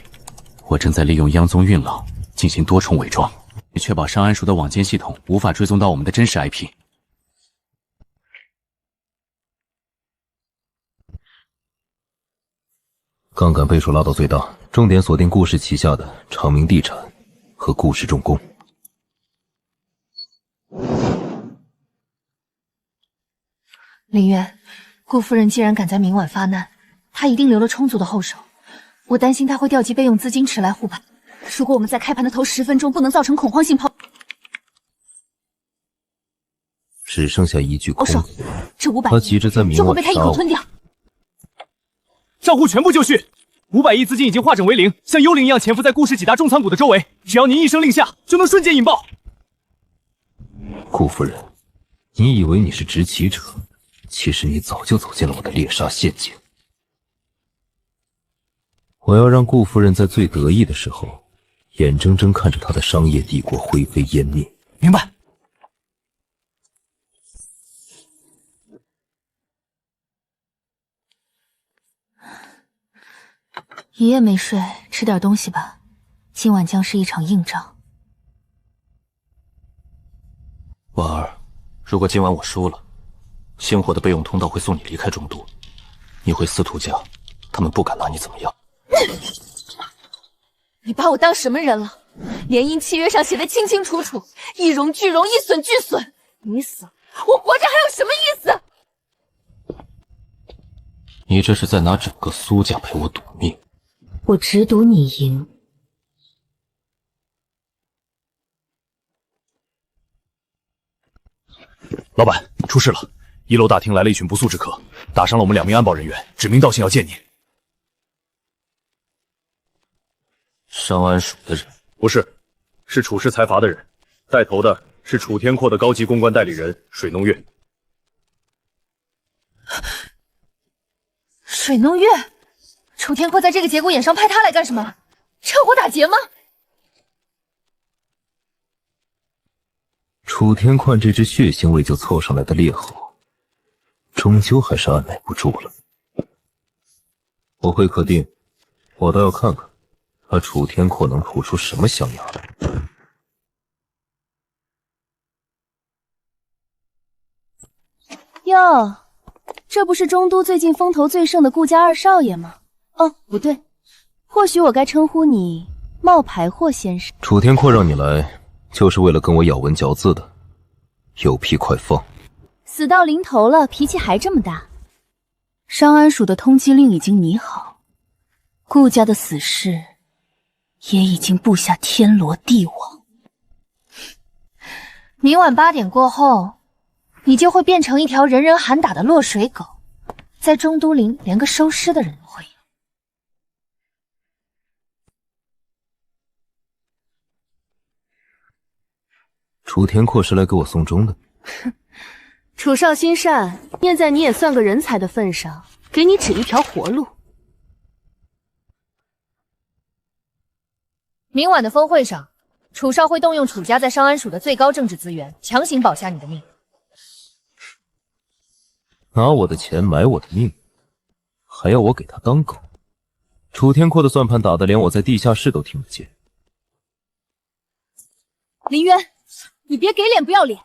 我正在利用央宗运浪进行多重伪装，以确保上安署的网监系统无法追踪到我们的真实 IP。杠杆倍数拉到最大，重点锁定顾氏旗下的长明地产和顾氏重工。林渊，顾夫人既然敢在明晚发难，她一定留了充足的后手。我担心她会调集备用资金池来护盘。如果我们在开盘的头10分钟不能造成恐慌性抛，只剩下一具空。这500亿他急着在明晚就会被他一口吞掉。账户全部就绪，500亿资金已经化整为零，像幽灵一样潜伏在顾氏几大重仓股的周围。只要您一声令下，就能瞬间引爆。顾夫人，你以为你是执棋者，其实你早就走进了我的猎杀陷阱。我要让顾夫人在最得意的时候，眼睁睁看着她的商业帝国灰飞烟灭。明白。一夜没睡，吃点东西吧。今晚将是一场硬仗。婉儿，如果今晚我输了，星火的备用通道会送你离开中都，你回司徒家，他们不敢拿你怎么样。你把我当什么人了？联姻契约上写的清清楚楚，一荣俱荣，一损俱损。你死了，我活着还有什么意思？你这是在拿整个苏家陪我赌命。我只赌你赢。老板，出事了！1楼大厅来了一群不速之客，打伤了我们2名安保人员，指名道姓要见你。上安署的人？不是，是楚氏财阀的人，带头的是楚天阔的高级公关代理人水弄月。水弄月，楚天阔在这个节骨眼上派他来干什么？趁火打劫吗？楚天宽这只血腥味就凑上来的猎猴，终究还是按耐不住了。我回客厅，我倒要看看他楚天阔能吐出什么象牙来。哟，这不是中都最近风头最盛的顾家二少爷吗？哦，不对，或许我该称呼你冒牌货先生。楚天阔让你来，就是为了跟我咬文嚼字的，有屁快放！死到临头了，脾气还这么大。商安署的通缉令已经拟好，顾家的死事也已经布下天罗地网。明晚8点过后，你就会变成一条人人喊打的落水狗，在中都陵连个收尸的人都会有。楚天阔是来给我送终的。楚少心善，念在你也算个人才的份上，给你指一条活路。明晚的峰会上，楚少会动用楚家在商安署的最高政治资源，强行保下你的命。拿我的钱买我的命，还要我给他当狗？楚天阔的算盘打得连我在地下室都听得见。林渊，你别给脸不要脸！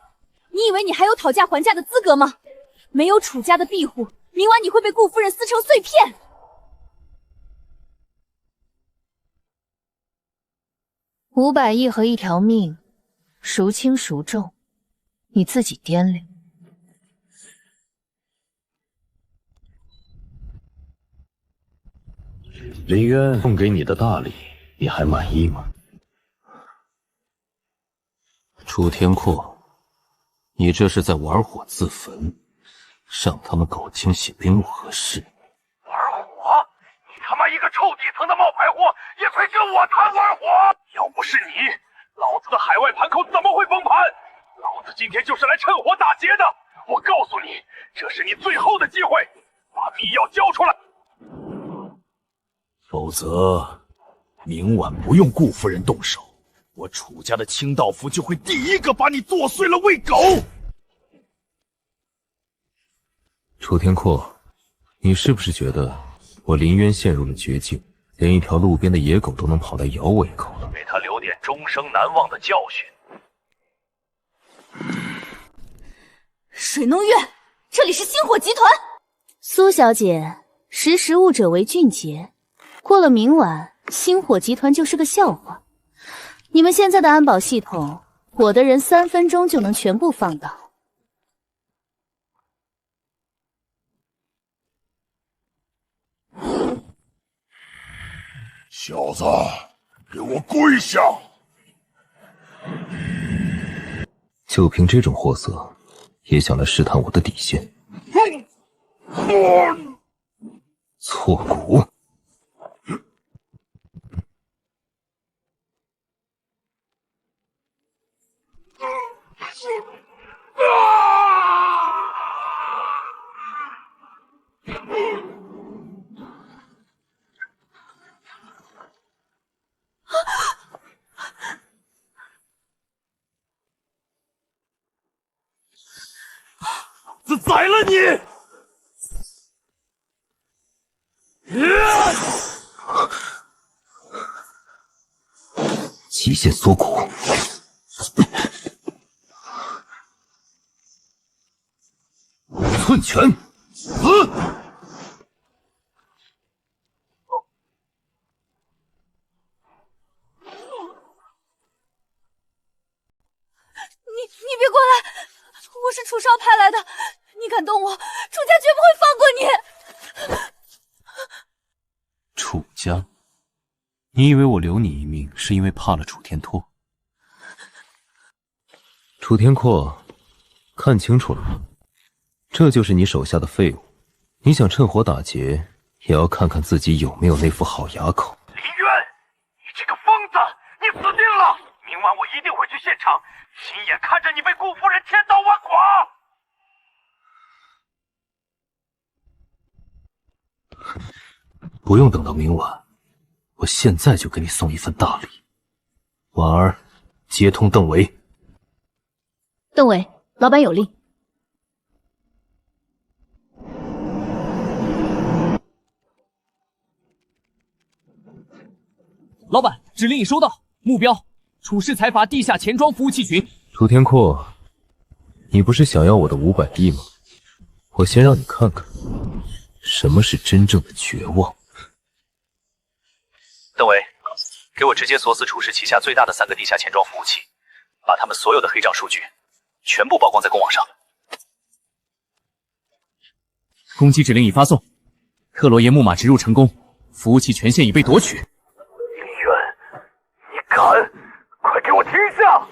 你以为你还有讨价还价的资格吗？没有楚家的庇护，明晚你会被顾夫人撕成碎片。500亿和1条命，孰轻孰重，你自己掂量。林渊送给你的大礼，你还满意吗？楚天阔，你这是在玩火自焚，让他们搞清醒兵我何事？玩火？你他妈一个臭底层的冒牌货，也配跟我谈玩火？要不是你，老子的海外盘口怎么会崩盘？老子今天就是来趁火打劫的！我告诉你，这是你最后的机会，把密钥交出来，否则明晚不用顾夫人动手，我楚家的清道夫就会第一个把你剁碎了喂狗。楚天阔，你是不是觉得我林渊陷入了绝境，连一条路边的野狗都能跑来咬我一口了？给他留点终生难忘的教训。水弄月，这里是星火集团。苏小姐，识时务者为俊杰。过了明晚，星火集团就是个笑话。你们现在的安保系统，我的人3分钟就能全部放倒。小子，给我跪下！就凭这种货色，也想来试探我的底线？错骨！宰了你！极限锁骨，寸拳，死！你别过来！我是楚少派来的，你敢动我，楚家绝不会放过你！楚家，你以为我留你一命是因为怕了楚天拓？楚天阔，看清楚了吗？这就是你手下的废物。你想趁火打劫，也要看看自己有没有那副好牙口。林渊，你这个疯子，你死定了！明晚我一定会去现场，亲眼看着你被顾夫人千刀万剐！不用等到明晚，我现在就给你送一份大礼。婉儿，接通邓维。邓伟，老板有令。老板，指令已收到，目标楚氏财阀地下钱庄服务器群。楚天阔，你不是想要我的500亿吗？我先让你看看什么是真正的绝望。邓伟，给我直接锁死楚氏旗下最大的3个地下钱庄服务器，把他们所有的黑账数据全部曝光在公网上。攻击指令已发送，克罗耶木马植入成功，服务器权限已被夺取。林渊，你敢？快给我停下！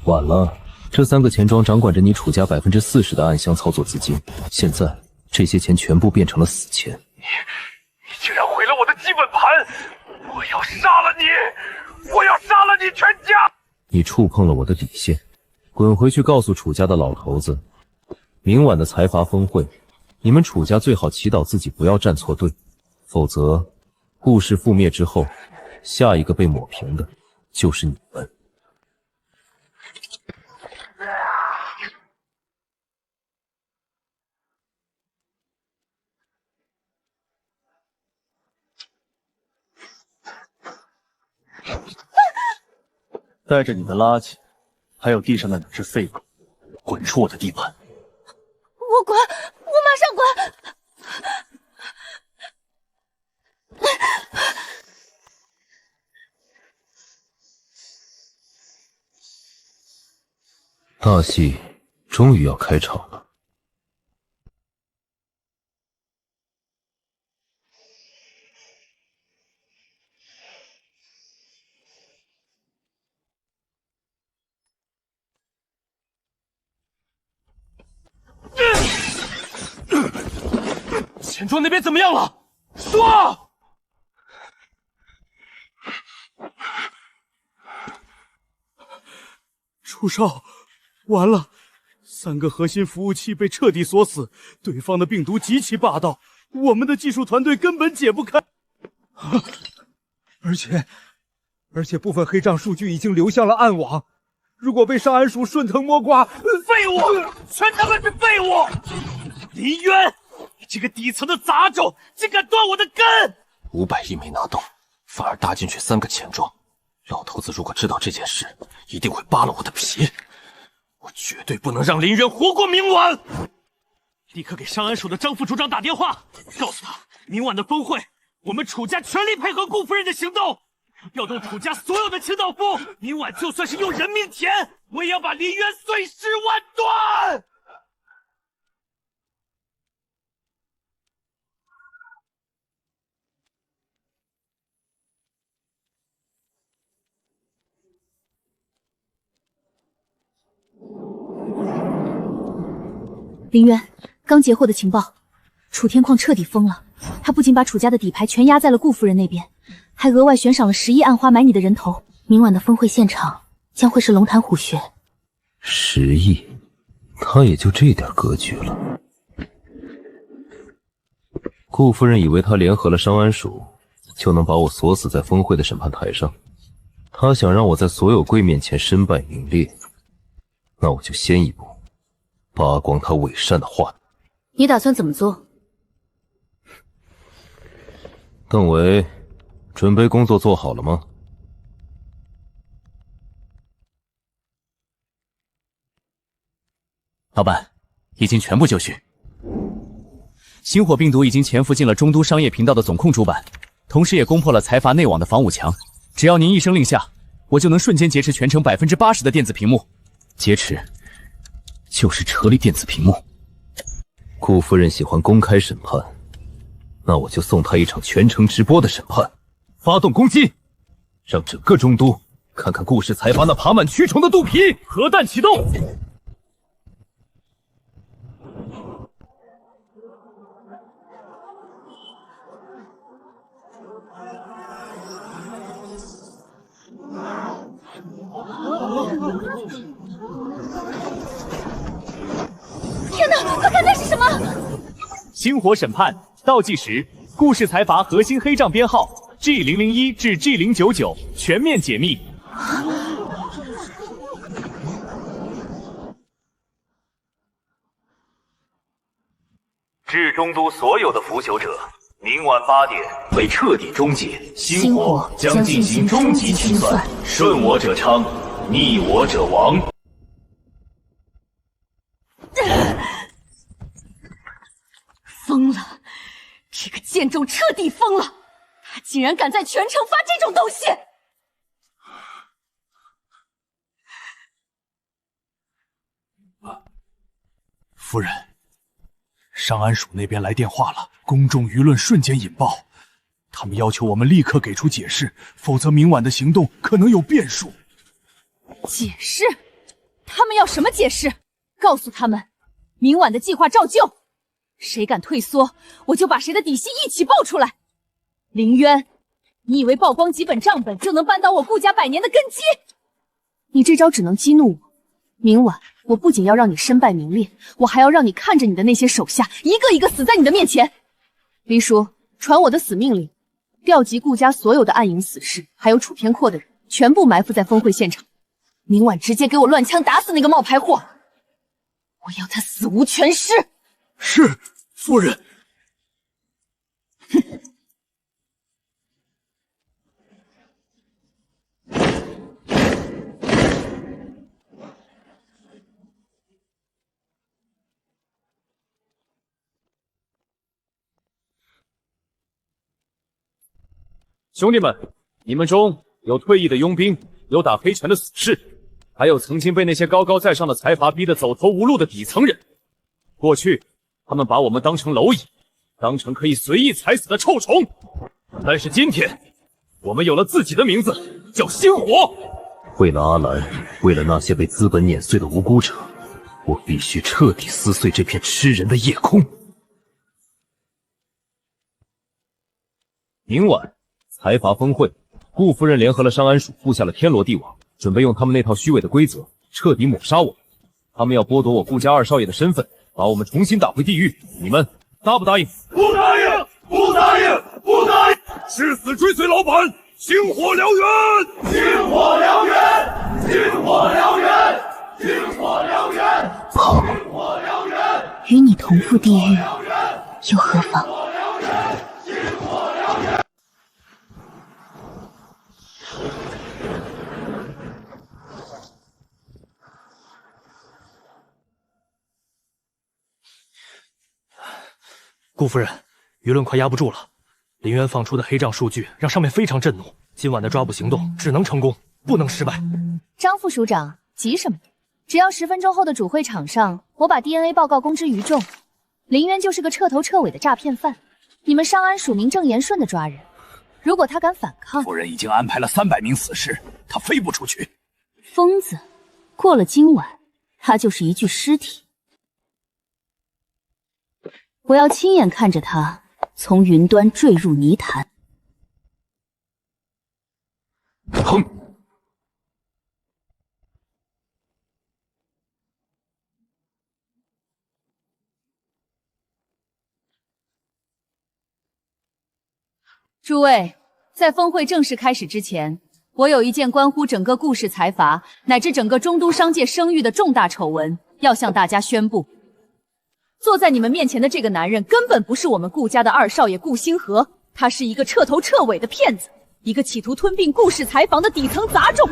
晚了，这3个钱庄掌管着你楚家40%的暗箱操作资金，现在这些钱全部变成了死钱。你竟然毁了我的基本盘！我要杀了你！我要杀了你全家！你触碰了我的底线，滚回去告诉楚家的老头子，明晚的财阀峰会，你们楚家最好祈祷自己不要站错队，否则顾氏覆灭之后，下一个被抹平的就是你们。带着你的垃圾，还有地上的2只废狗，滚出我的地盘！我滚，我马上滚！大戏终于要开场了。钱庄那边怎么样了？说！楚少，完了，3个核心服务器被彻底锁死，对方的病毒极其霸道，我们的技术团队根本解不开。而且部分黑账数据已经流向了暗网，如果被上安署顺藤摸瓜，废物，全他妈是废物！林渊，你这个底层的杂种，竟敢断我的根！500亿没拿动，反而搭进去3个钱庄。老头子如果知道这件事，一定会扒了我的皮。我绝对不能让林渊活过明晚！立刻给上安署的张副署长打电话，告诉他明晚的峰会，我们楚家全力配合顾夫人的行动，调动楚家所有的清道夫。明晚就算是用人命填，我也要把林渊碎尸万段！林渊，刚截获的情报，楚天矿彻底疯了。他不仅把楚家的底牌全压在了顾夫人那边，还额外悬赏了10亿暗花买你的人头。明晚的峰会现场将会是龙潭虎穴。10亿，他也就这点格局了。顾夫人以为他联合了商安署，就能把我锁死在峰会的审判台上。他想让我在所有柜面前身败名裂，那我就先一步扒光他伪善的画。你打算怎么做？邓伟，准备工作做好了吗？老板，已经全部就绪。星火病毒已经潜伏进了中都商业频道的总控主板，同时也攻破了财阀内网的防武墙。只要您一声令下，我就能瞬间劫持全城80%的电子屏幕。劫持就是撤离电子屏幕。顾夫人喜欢公开审判，那我就送她一场全程直播的审判，发动攻击，让整个中都看看顾氏财阀那爬满蛆虫的肚皮。核弹启动！天哪，快看那是什么！星火审判倒计时，顾氏财阀核心黑账编号 G001 至 G099 全面解密。致中都所有的腐朽者，明晚8点会彻底终结。星火将进行终极清算，顺我者昌，逆我者亡。疯了！这个贱种彻底疯了！竟然敢在全城发这种东西！夫人，上安署那边来电话了，公众舆论瞬间引爆，他们要求我们立刻给出解释，否则明晚的行动可能有变数。解释？他们要什么解释？告诉他们，明晚的计划照旧，谁敢退缩，我就把谁的底细一起爆出来。林渊，你以为曝光几本账本就能扳倒我顾家100年的根基？你这招只能激怒我。明晚我不仅要让你身败名裂，我还要让你看着你的那些手下一个一个死在你的面前。黎叔，传我的死命令，调集顾家所有的暗影死士，还有楚天阔的人，全部埋伏在峰会现场。明晚直接给我乱枪打死那个冒牌货，我要他死无全尸。是，夫人。兄弟们，你们中有退役的佣兵，有打黑拳的死士，还有曾经被那些高高在上的财阀逼得走投无路的底层人。过去，他们把我们当成蝼蚁，当成可以随意踩死的臭虫。但是今天，我们有了自己的名字，叫星火。为了阿兰，为了那些被资本碾碎的无辜者，我必须彻底撕碎这片吃人的夜空。明晚财阀峰会，顾夫人联合了上安署，布下了天罗地网，准备用他们那套虚伪的规则彻底抹杀我们。他们要剥夺我顾家2少爷的身份，把我们重新打回地狱。你们答不答应？不答应！不答应！不答应！誓死追随老板，星火燎原！星火燎原！星火燎原！星火燎原！星火燎原！与你同赴地狱，又何妨？顾夫人，舆论快压不住了。林渊放出的黑账数据让上面非常震怒，今晚的抓捕行动只能成功，不能失败。张副署长，急什么？只要10分钟后的主会场上，我把 DNA 报告公之于众。林渊就是个彻头彻尾的诈骗犯，你们上安署名正言顺的抓人，如果他敢反抗，夫人已经安排了300名死士，他飞不出去。疯子，过了今晚，他就是一具尸体。我要亲眼看着他从云端坠入泥潭。哼！诸位，在峰会正式开始之前，我有一件关乎整个顾氏财阀乃至整个中都商界声誉的重大丑闻要向大家宣布。坐在你们面前的这个男人根本不是我们顾家的2少爷顾星河，他是一个彻头彻尾的骗子，一个企图吞并顾氏财阀的底层杂种。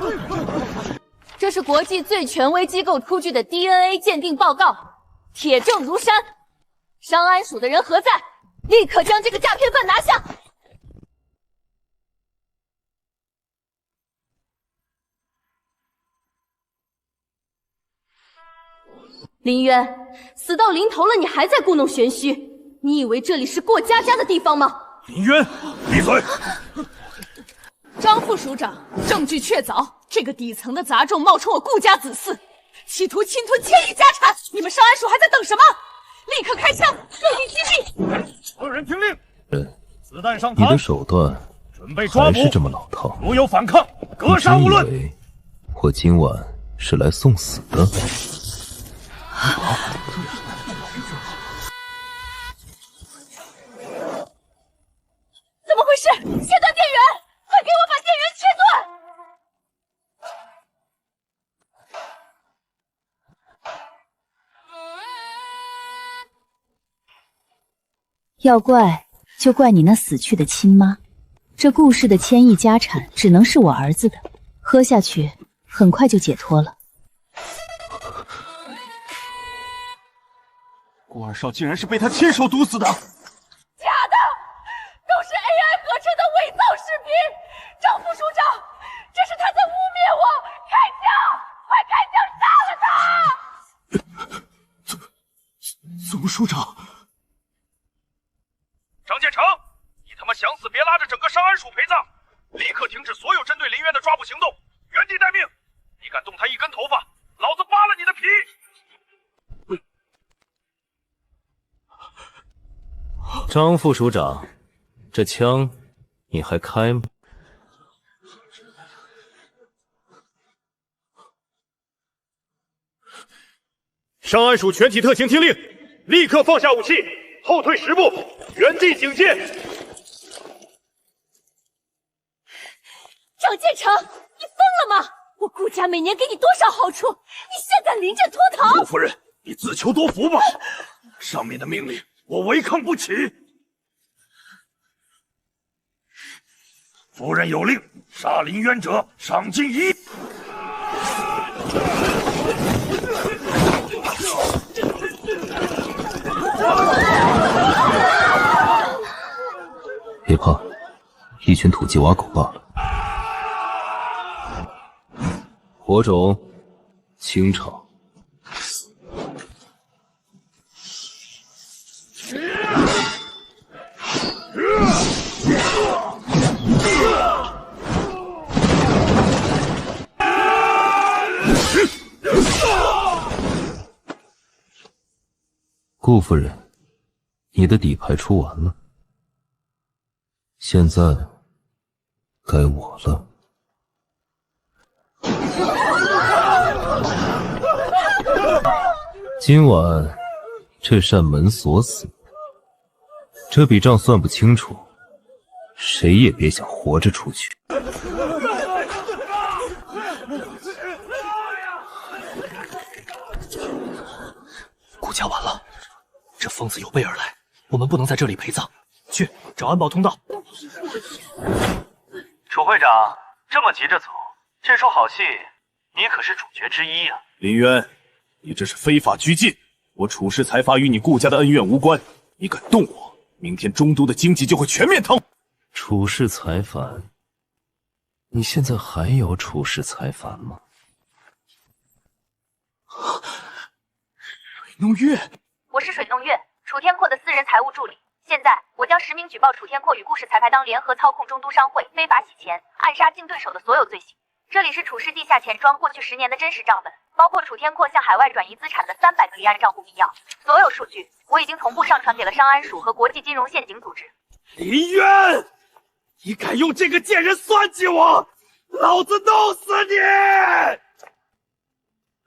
这是国际最权威机构出具的 DNA 鉴定报告，铁证如山。上安署的人何在？立刻将这个诈骗犯拿下！林渊，死到临头了，你还在故弄玄虚？你以为这里是过家家的地方吗？林渊，闭嘴！张副署长，证据确凿，这个底层的杂种冒充我顾家子嗣，企图侵吞千亿家产，你们上安署还在等什么？立刻开枪，落地击毙！所有人听令，子弹上膛！你的手段准备抓捕，还是这么老套。如有反抗，格杀勿论。你真以为我今晚是来送死的？怎么回事？切断电源！快给我把电源切断！要怪就怪你那死去的亲妈，这顾氏的1000亿家产只能是我儿子的，喝下去很快就解脱了。顾2少竟然是被他亲手毒死的！假的，都是 AI 合成的伪造署长。张建成，你他妈想死别拉着整个上安署陪葬，立刻停止所有针对林渊的抓捕行动，原地待命！你敢动他一根头发，老子扒了你的皮！张副署长，这枪你还开吗？上安署全体特勤听令，立刻放下武器，后退10步，原地警戒。张建成，你疯了吗？我顾家每年给你多少好处，你现在临阵脱逃？顾夫人，你自求多福吧。上面的命令我违抗不起。夫人有令，杀林渊者赏金1。别怕，一群土鸡瓦狗罢了。火种，清场。顾夫人，你的底牌出完了，现在该我了。今晚这扇门锁死，这笔账算不清楚，谁也别想活着出去。顾家完了，这疯子有备而来，我们不能在这里陪葬，去找安保通道。楚会长，这么急着走，这出好戏你可是主角之一啊！林渊，你这是非法拘禁！我楚氏财阀与你顾家的恩怨无关，你敢动我，明天中都的经济就会全面瘫痪。楚氏财阀，你现在还有楚氏财阀吗？水弄月，我是水弄月，楚天阔的私人财务助理。现在我将实名举报楚天阔与顾氏财阀党联合操控中都商会，非法洗钱、暗杀竞对手的所有罪行。这里是楚氏地下钱庄过去10年的真实账本，包括楚天阔向海外转移资产的300个离岸账户密钥，所有数据我已经同步上传给了商安署和国际金融陷阱组织。林渊，你敢用这个贱人算计我，老子弄死你！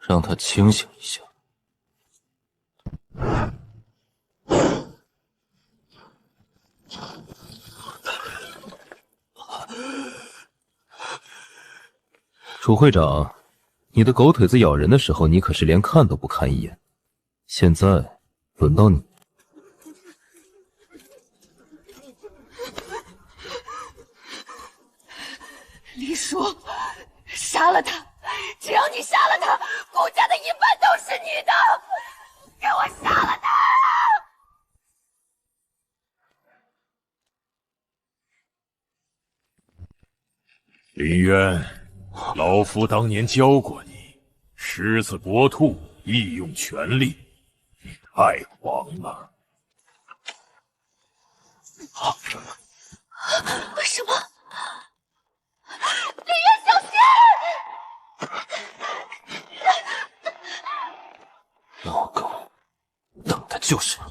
让他清醒一下。楚会长，你的狗腿子咬人的时候，你可是连看都不看一眼。现在轮到你。李叔，杀了他！只要你杀了他，顾家的一半都是你的！给我杀了他！林渊，老夫当年教过你，狮子搏兔，义用全力，你太狂了。为什么？林渊，小心！老狗，等的就是你。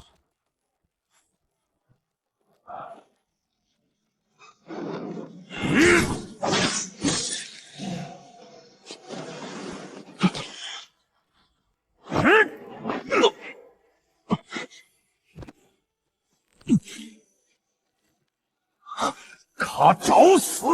他找死！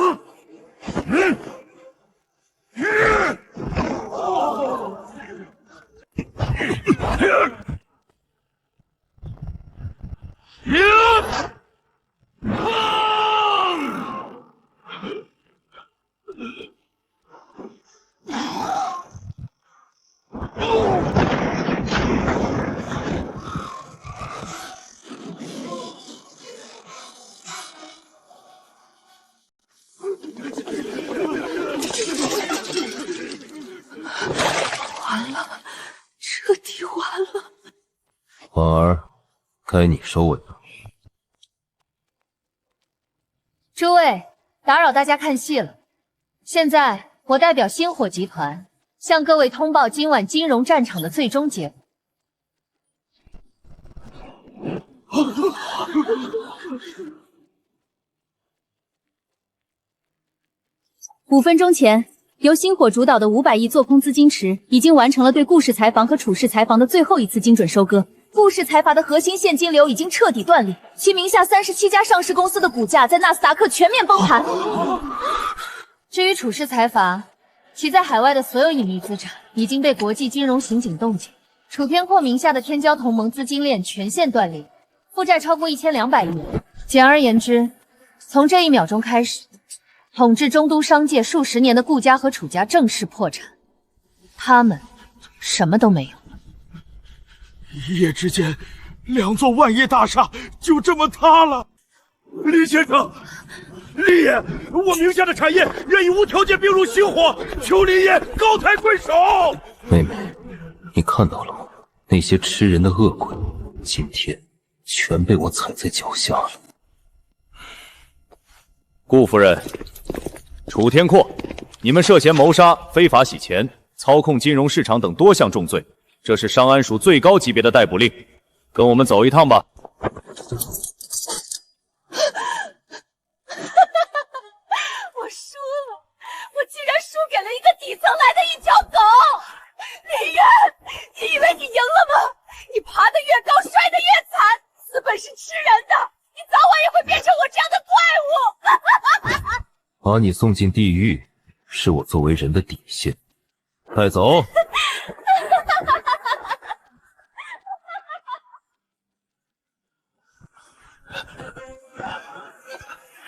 完了，彻底完了。婉儿，该你收尾了。诸位，打扰大家看戏了。现在我代表星火集团向各位通报今晚金融战场的最终结果。5分钟前，由星火主导的500亿做空资金池已经完成了对顾氏财阀和楚氏财阀的最后一次精准收割。顾氏财阀的核心现金流已经彻底断裂，其名下37家上市公司的股价在纳斯达克全面崩盘。至于楚氏财阀，其在海外的所有隐秘资产已经被国际金融刑警冻结，楚天阔名下的天骄同盟资金链全线断裂，负债超过1200亿。简而言之，从这1秒钟开始，统治中都商界数十年的顾家和楚家正式破产，他们什么都没有。一夜之间，2座万业大厦就这么塌了。李先生，李爷，我名下的产业愿意无条件并入星火，求李爷高抬贵手。妹妹，你看到了吗？那些吃人的恶鬼，今天全被我踩在脚下了。顾夫人，楚天阔，你们涉嫌谋杀、非法洗钱、操控金融市场等多项重罪，这是商安署最高级别的逮捕令，跟我们走一趟吧。我输了，我居然输给了一个底层来的一条狗！李渊，你以为你赢了吗？你爬得越高，摔得越惨。资本是吃人的，你早晚也会变成我这样的怪物。把你送进地狱，是我作为人的底线。带走。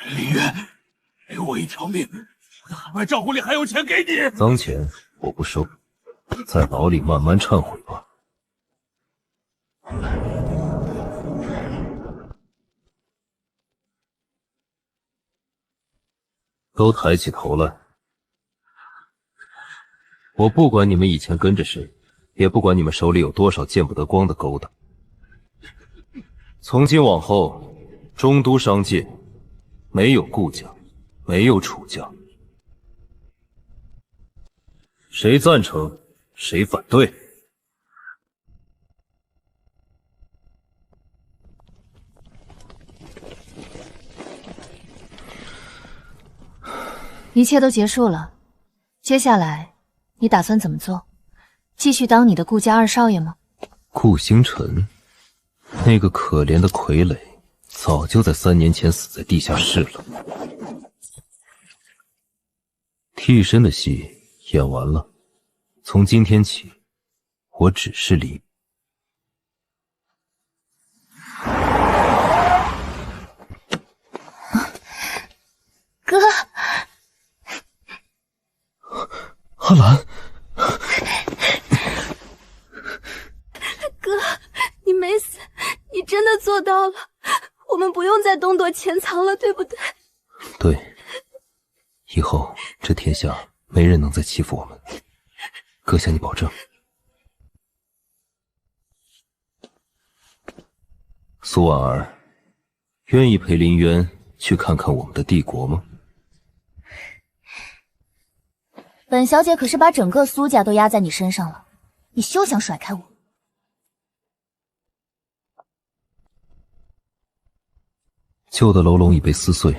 李渊，给我一条命，我的海外账户里还有钱给你。脏钱我不收，在牢里慢慢忏悔吧。都抬起头来！我不管你们以前跟着谁，也不管你们手里有多少见不得光的勾当。从今往后，中都商界没有顾家，没有楚家。谁赞成，谁反对？一切都结束了，接下来你打算怎么做？继续当你的顾家二少爷吗？顾星辰，那个可怜的傀儡，早就在3年前死在地下室了。替身的戏演完了，从今天起，我只是李。哥，阿兰，哥，你没死，你真的做到了，我们不用再东躲潜藏了，对不对？对，以后这天下没人能再欺负我们，哥向你保证。苏婉儿，愿意陪林渊去看看我们的帝国吗？本小姐可是把整个苏家都压在你身上了，你休想甩开我！旧的楼笼已被撕碎，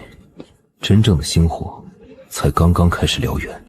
真正的星火才刚刚开始燎原。